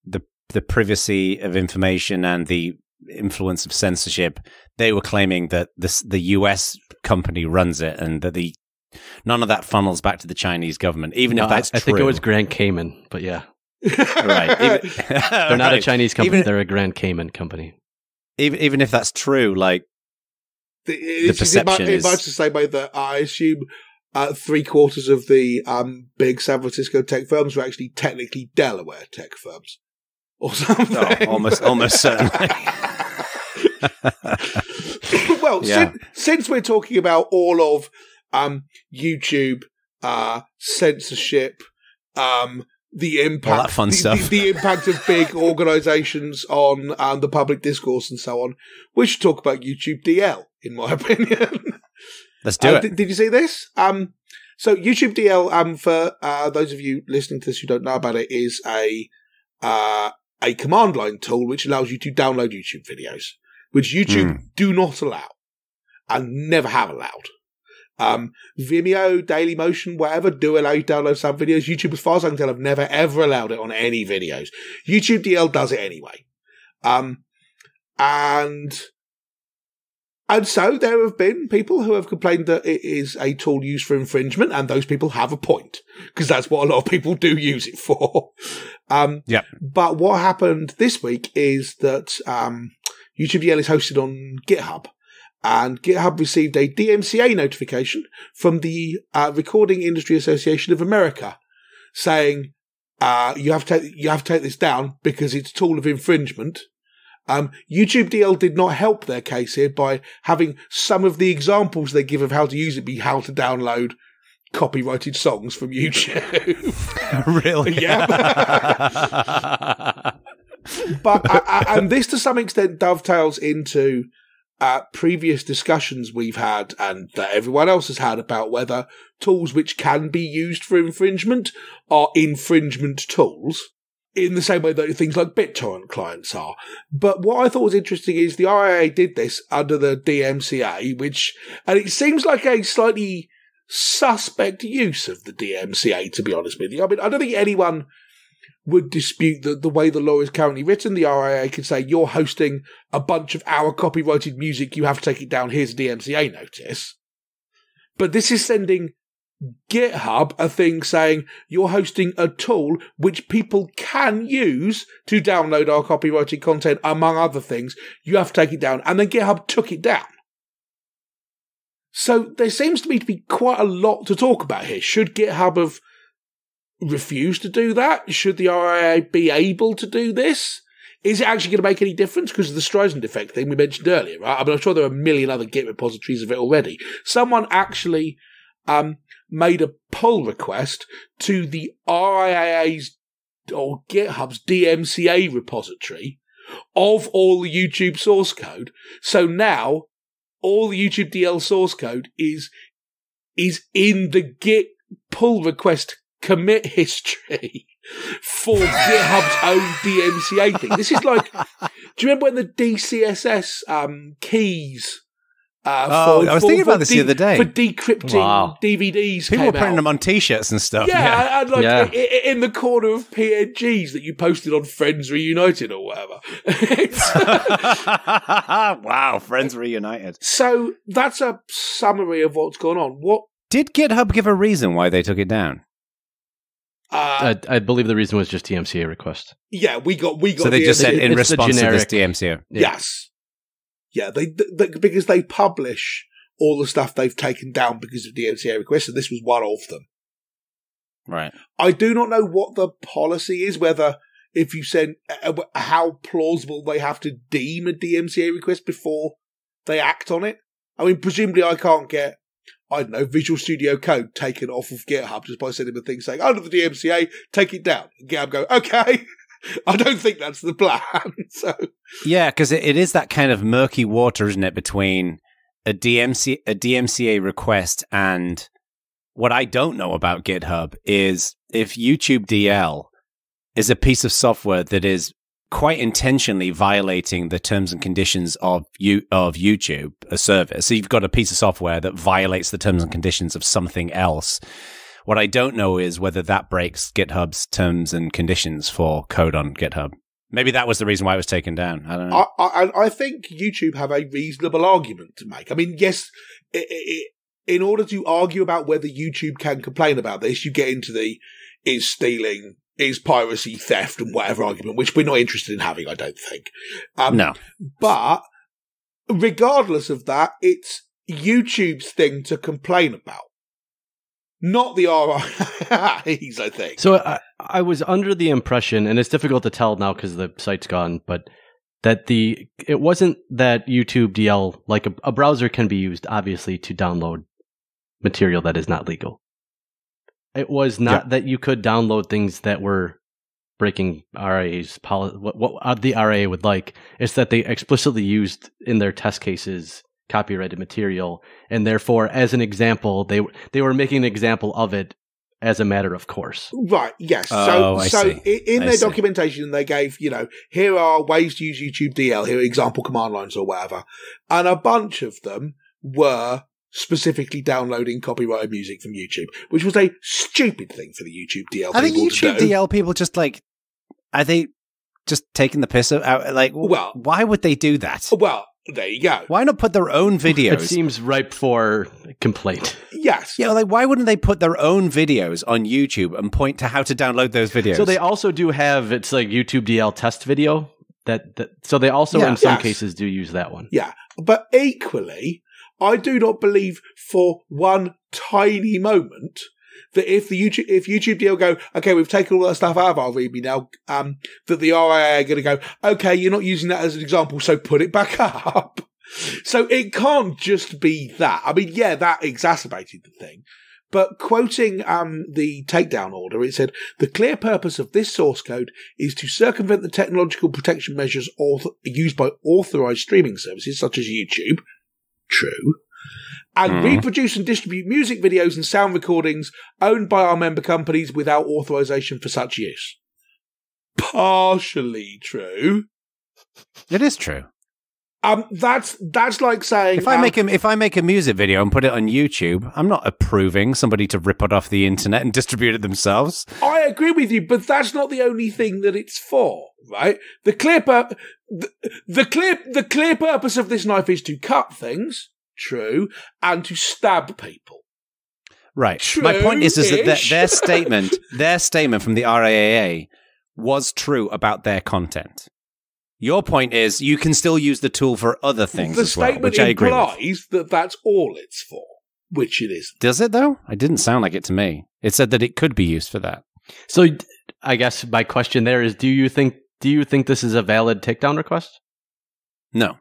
privacy of information and the influence of censorship? They were claiming that the US company runs it and that none of that funnels back to the Chinese government, even if that's true. I think it was Grand Cayman, but yeah. Right. They're not a Chinese company, they're a Grand Cayman company. Even if that's true, like, the perception is... It might just say that I assume 3/4 of the big San Francisco tech firms were actually technically Delaware tech firms. Or something. Oh, almost certainly. Well, since we're talking about all of YouTube, censorship, the impact, all that fun stuff, the impact of big organisations on the public discourse and so on, we should talk about YouTube DL, in my opinion. Let's do it. Did you see this? So YouTube DL, for those of you listening to this who don't know about it, is a command line tool which allows you to download YouTube videos, which YouTube do not allow and never have allowed. Vimeo, Dailymotion, whatever, do allow you to download some videos. YouTube, as far as I can tell, have never ever allowed it on any videos. YouTube DL does it anyway. And so there have been people who have complained that it is a tool used for infringement, and those people have a point, because that's what a lot of people do use it for. But what happened this week is that YouTube DL is hosted on GitHub, and GitHub received a DMCA notification from the Recording Industry Association of America saying you have to take this down because it's a tool of infringement. YouTube DL did not help their case here by having some of the examples they give of how to use it be how to download copyrighted songs from YouTube. Really? Yeah. But and this to some extent dovetails into previous discussions we've had and that everyone else has had about whether tools which can be used for infringement are infringement tools, in the same way that things like BitTorrent clients are. But what I thought was interesting is the RIAA did this under the DMCA, and it seems like a slightly suspect use of the DMCA, to be honest with you. I mean, I don't think anyone would dispute that the way the law is currently written, the RIAA could say, you're hosting a bunch of our copyrighted music, you have to take it down, here's a DMCA notice. But this is sending GitHub a thing saying, you're hosting a tool which people can use to download our copyrighted content, among other things, you have to take it down. And then GitHub took it down. So there seems to me to be quite a lot to talk about here. Should GitHub have refused to do that? Should the RIAA be able to do this? Is it actually going to make any difference? Because of the Streisand effect thing we mentioned earlier, right? I mean, I'm sure there are a million other Git repositories of it already. Someone actually made a pull request to the RIAA's or GitHub's DMCA repository of all the YouTube source code. So now all the YouTube DL source code is in the Git pull request commit history for GitHub's own DMCA thing. This is like, do you remember when the DCSS keys? I was thinking about this the other day. For decrypting DVDs. People were putting them on T-shirts and stuff. Yeah, and like in the corner of PNGs that you posted on Friends Reunited or whatever. Wow, Friends Reunited. So that's a summary of what's gone on. What did GitHub give a reason why they took it down? I believe the reason was just DMCA request. Yeah, we got. So they just said in response to this DMCA. Yes. Yeah, they because they publish all the stuff they've taken down because of DMCA requests, and this was one of them. Right. I do not know what the policy is, whether if you send how plausible they have to deem a DMCA request before they act on it. I mean, presumably I can't get, I don't know, Visual Studio Code taken off of GitHub just by sending a thing saying, under the DMCA, take it down. And GitHub go, okay. I don't think that's the plan. So yeah, because it is that kind of murky water, isn't it, between a DMCA request and what I don't know about GitHub is if YouTube DL is a piece of software that is quite intentionally violating the terms and conditions of YouTube, a service. So you've got a piece of software that violates the terms and conditions of something else. What I don't know is whether that breaks GitHub's terms and conditions for code on GitHub. Maybe that was the reason why it was taken down. I don't know. I think YouTube have a reasonable argument to make. I mean, yes, in order to argue about whether YouTube can complain about this, you get into the is stealing, is piracy, theft, and whatever argument, which we're not interested in having, I don't think. No. But regardless of that, it's YouTube's thing to complain about. Not the RIAA's, I think. So I was under the impression, and it's difficult to tell now because the site's gone, but that it wasn't that YouTube DL, like a browser can be used, obviously, to download material that is not legal. It was not that you could download things that were breaking RIAA's policy, what the RIAA would like. It's that they explicitly used in their test cases copyrighted material, and therefore, as an example, they were making an example of it as a matter of course. Right, yes. I so see. In their documentation, they gave, here are ways to use YouTube DL, here are example command lines or whatever. And a bunch of them were specifically downloading copyrighted music from YouTube, which was a stupid thing for the YouTube DL people I think YouTube to do. DL people just are they just taking the piss out? Like, well, why would they do that? Well, there you go. Why not put their own videos? It seems ripe for complaint. Yes. Yeah, like why wouldn't they put their own videos on YouTube and point to how to download those videos? So they also do have, it's like YouTube DL test video. So they also in some cases do use that one. Yeah. But equally, I do not believe for one tiny moment that if YouTube DL go, okay, we've taken all that stuff out of our README now, that the RIAA are going to go, okay, you're not using that as an example, so put it back up. So it can't just be that. I mean, yeah, that exacerbated the thing. But quoting the takedown order, it said, the clear purpose of this source code is to circumvent the technological protection measures used by authorized streaming services such as YouTube. True. And reproduce and distribute music videos and sound recordings owned by our member companies without authorization for such use. Partially true. It is true. That's like saying if I make a music video and put it on YouTube, I'm not approving somebody to rip it off the internet and distribute it themselves. I agree with you, but that's not the only thing that it's for, right? The clear purpose of this knife is to cut things, true, and to stab people. Right. My point is that their statement from the RIAA was true about their content. Your point is you can still use the tool for other things as well, which I agree with. The statement implies that that's all it's for, which it isn't. Does it, though? It didn't sound like it to me. It said that it could be used for that. So I guess my question there is, do you think this is a valid takedown request? No.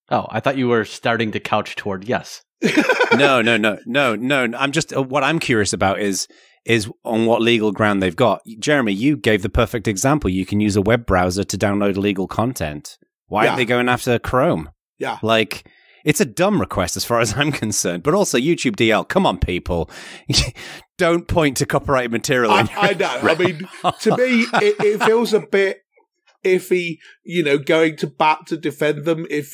Oh, I thought you were starting to couch toward yes. No. I'm just what I'm curious about is on what legal ground they've got. Jeremy, you gave the perfect example. You can use a web browser to download illegal content. Why aren't they going after Chrome? Yeah. Like, it's a dumb request as far as I'm concerned. But also, YouTube DL, come on, people. Don't point to copyrighted material. I know. I mean, to me, it feels a bit iffy, going to bat to defend them if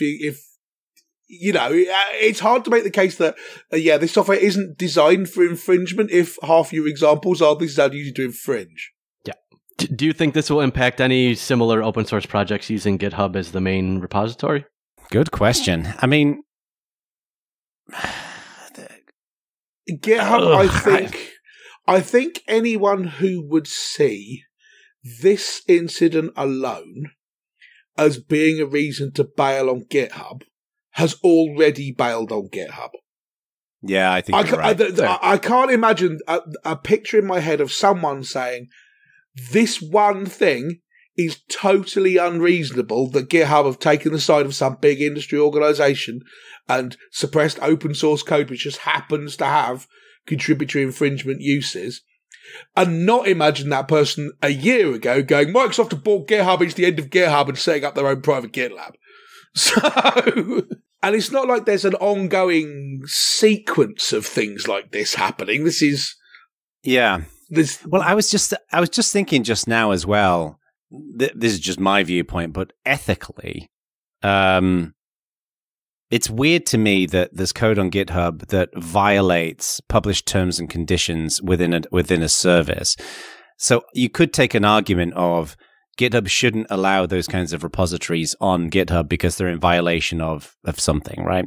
it's hard to make the case that, this software isn't designed for infringement if half your examples are this is how you to infringe. Yeah. Do you think this will impact any similar open source projects using GitHub as the main repository? Good question. I mean, GitHub, I think anyone who would see this incident alone as being a reason to bail on GitHub has already bailed on GitHub. Yeah, I think you're right. I can't imagine a picture in my head of someone saying, this one thing is totally unreasonable that GitHub have taken the side of some big industry organization and suppressed open source code which just happens to have contributory infringement uses, and not imagine that person a year ago going, Microsoft have bought GitHub, it's the end of GitHub, and setting up their own private GitLab. So, and it's not like there's an ongoing sequence of things like this happening. This is, well, I was just thinking just now as well. this is just my viewpoint, but ethically, it's weird to me that there's code on GitHub that violates published terms and conditions within a service. So you could take an argument of GitHub shouldn't allow those kinds of repositories on GitHub because they're in violation of something, right?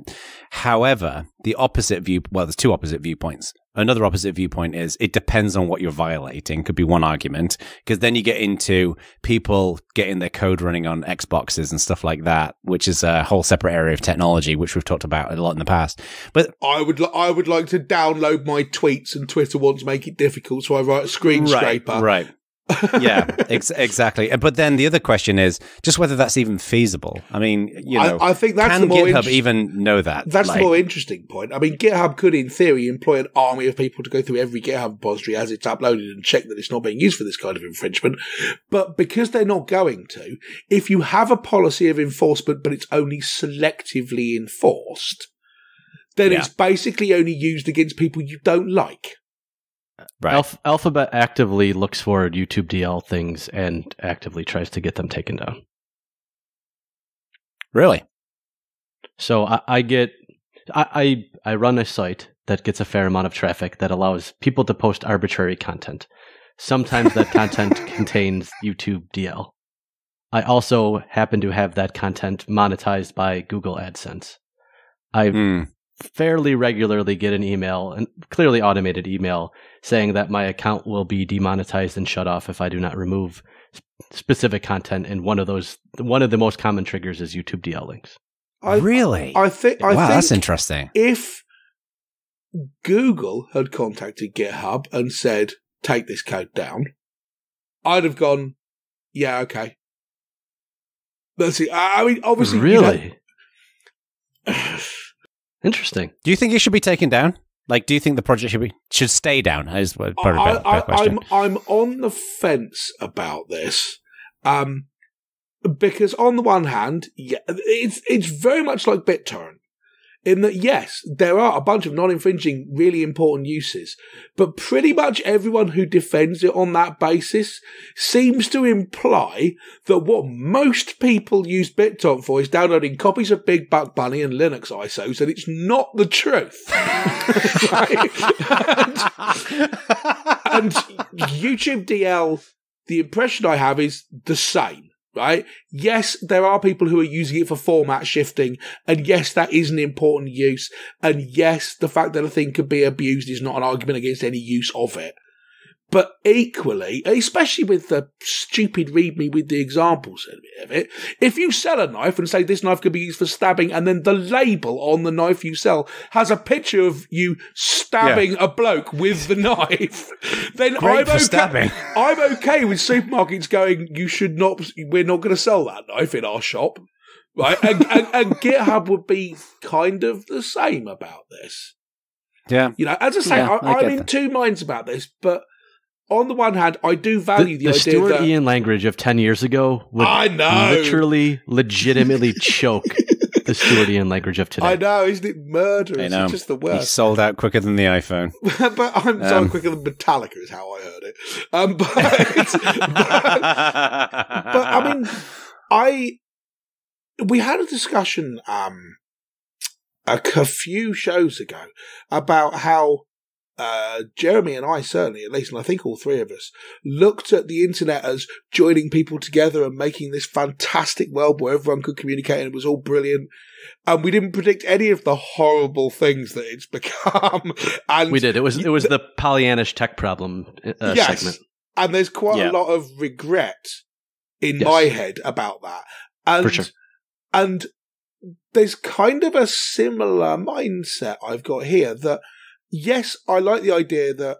However, the opposite there's two opposite viewpoints. Another opposite viewpoint is it depends on what you're violating, could be one argument, because then you get into people getting their code running on Xboxes and stuff like that, which is a whole separate area of technology, which we've talked about a lot in the past. But I would like to download my tweets, and Twitter wants to make it difficult, so I write a screen scraper. Right. Yeah, exactly. But then the other question is just whether that's even feasible. I mean, I think that's the more GitHub even know that? That's the more interesting point. I mean, GitHub could, in theory, employ an army of people to go through every GitHub repository as it's uploaded and check that it's not being used for this kind of infringement. But because they're not going to, if you have a policy of enforcement, but it's only selectively enforced, then it's basically only used against people you don't like. Right. Alphabet actively looks for YouTube DL things and actively tries to get them taken down. Really? So I run a site that gets a fair amount of traffic that allows people to post arbitrary content. Sometimes that content contains YouTube DL. I also happen to have that content monetized by Google AdSense. I fairly regularly get an email, and clearly automated email, saying that my account will be demonetized and shut off if I do not remove specific content. And one of the most common triggers is YouTube DL links. Really? I think that's interesting. If Google had contacted GitHub and said, take this code down, I'd have gone, yeah, okay. That's it. I mean, obviously... Really? Interesting. Do you think it should be taken down? Like, do you think the project should stay down? Is part of the question. I'm on the fence about this, because on the one hand, it's very much like BitTorrent, in that yes, there are a bunch of non-infringing, really important uses, but pretty much everyone who defends it on that basis seems to imply that what most people use BitTorrent for is downloading copies of Big Buck Bunny and Linux ISOs, and it's not the truth. and YouTube DL, the impression I have is the same. Right? Yes, there are people who are using it for format shifting, and yes, that is an important use, and yes, the fact that a thing could be abused is not an argument against any use of it. But equally, especially with the stupid readme with the examples of it, if you sell a knife and say this knife could be used for stabbing, and then the label on the knife you sell has a picture of you stabbing a bloke with the knife, then I'm okay with supermarkets going, we're not going to sell that knife in our shop. Right? And GitHub would be kind of the same about this. Yeah. As I say, I'm in two minds about this, but on the one hand, I do value the idea Stuart that Ian Langridge of 10 years ago would legitimately choke the Stuart Ian Langridge of today. I know, isn't it murderous? I know. It's just the worst. He sold out quicker than the iPhone. But I'm sorry, quicker than Metallica is how I heard it. But I mean, we had a discussion a few shows ago about how Jeremy and I certainly, at least, and I think all three of us, looked at the internet as joining people together and making this fantastic world where everyone could communicate and it was all brilliant. And we didn't predict any of the horrible things that it's become. And we did. It was the Pollyannish tech problem segment. And there's quite a lot of regret in my head about that. And, for sure. And there's kind of a similar mindset I've got here that, yes, I like the idea that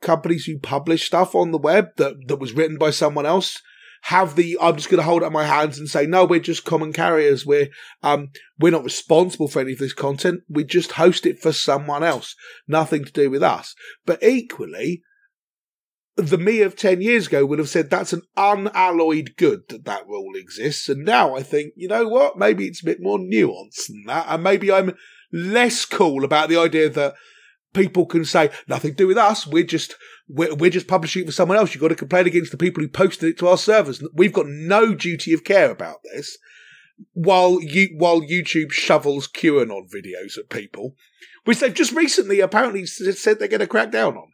companies who publish stuff on the web that was written by someone else have I'm just going to hold it in my hands and say, no, we're just common carriers. We're not responsible for any of this content. We just host it for someone else. Nothing to do with us. But equally, the me of 10 years ago would have said that's an unalloyed good that rule exists. And now I think, you know what? Maybe it's a bit more nuanced than that. And maybe I'm less cool about the idea that people can say, nothing to do with us, we're just publishing it for someone else. You've got to complain against the people who posted it to our servers. We've got no duty of care about this. While YouTube shovels QAnon videos at people, which they've just recently apparently said they're going to crack down on.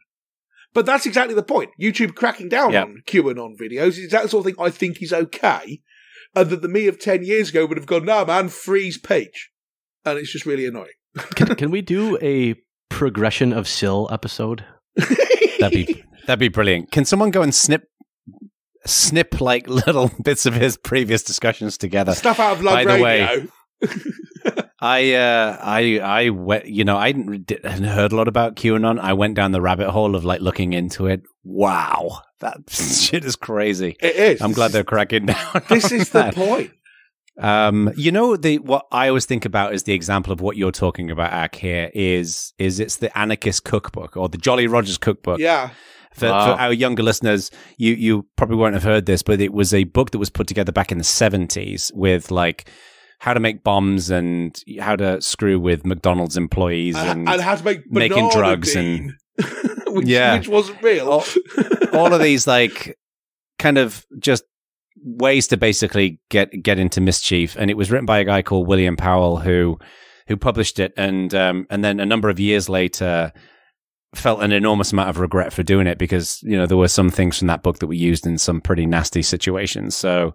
But that's exactly the point. YouTube cracking down on QAnon videos is that sort of thing I think is okay. And that the me of 10 years ago would have gone, no, man, freeze page. And it's just really annoying. Can we do a progression of Sill episode? That'd be brilliant. Can someone go and snip like little bits of his previous discussions together? Stuff out of Love Radio. Way, I went, I hadn't heard a lot about QAnon. I went down the rabbit hole of like looking into it. Wow, that shit is crazy. It is. I'm glad they're cracking down. This is the point. What I always think about is the example of what you're talking about, Ak, here is it's the Anarchist Cookbook or the Jolly Rogers Cookbook. Yeah. For our younger listeners, you probably won't have heard this, but it was a book that was put together back in the 70s with like how to make bombs and how to screw with McDonald's employees and how to make making drugs and which wasn't real. all of these like kind of just ways to basically get into mischief. And it was written by a guy called William Powell who published it, and then a number of years later felt an enormous amount of regret for doing it because there were some things from that book that were used in some pretty nasty situations. So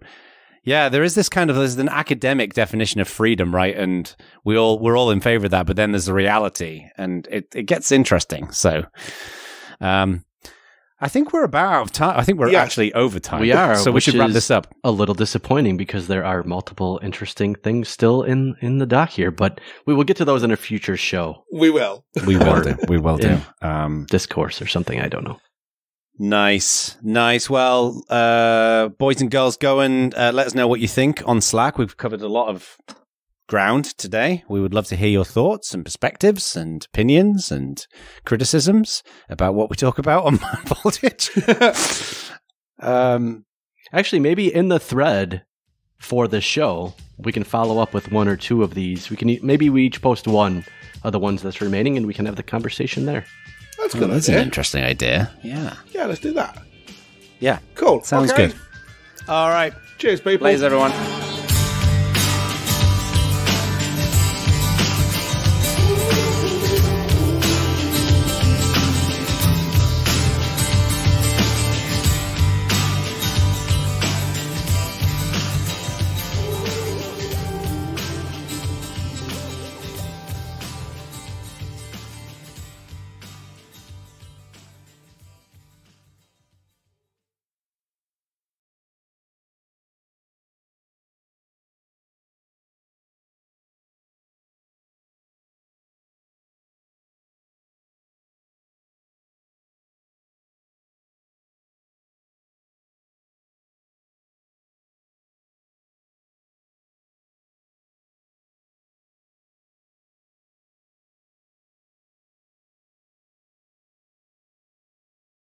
yeah, there's an academic definition of freedom, right? And we're all in favor of that, but then there's the reality, and it gets interesting. So I think we're about out of time. I think we're actually over time. We are. So we should wrap this up. A little disappointing because there are multiple interesting things still in the doc here, but we will get to those in a future show. We will. We will do. Discourse or something. I don't know. Nice. Well, boys and girls, go and let us know what you think on Slack. We've covered a lot of ground today. We would love to hear your thoughts and perspectives and opinions and criticisms about what we talk about on My Voltage. Actually, maybe in the thread for the show, we can follow up with one or two of these. Maybe we each post one of the ones that's remaining, and we can have the conversation there. That's good. That's an interesting idea. Yeah, let's do that. Yeah, cool. Sounds good. All right. Cheers, people. Please, everyone.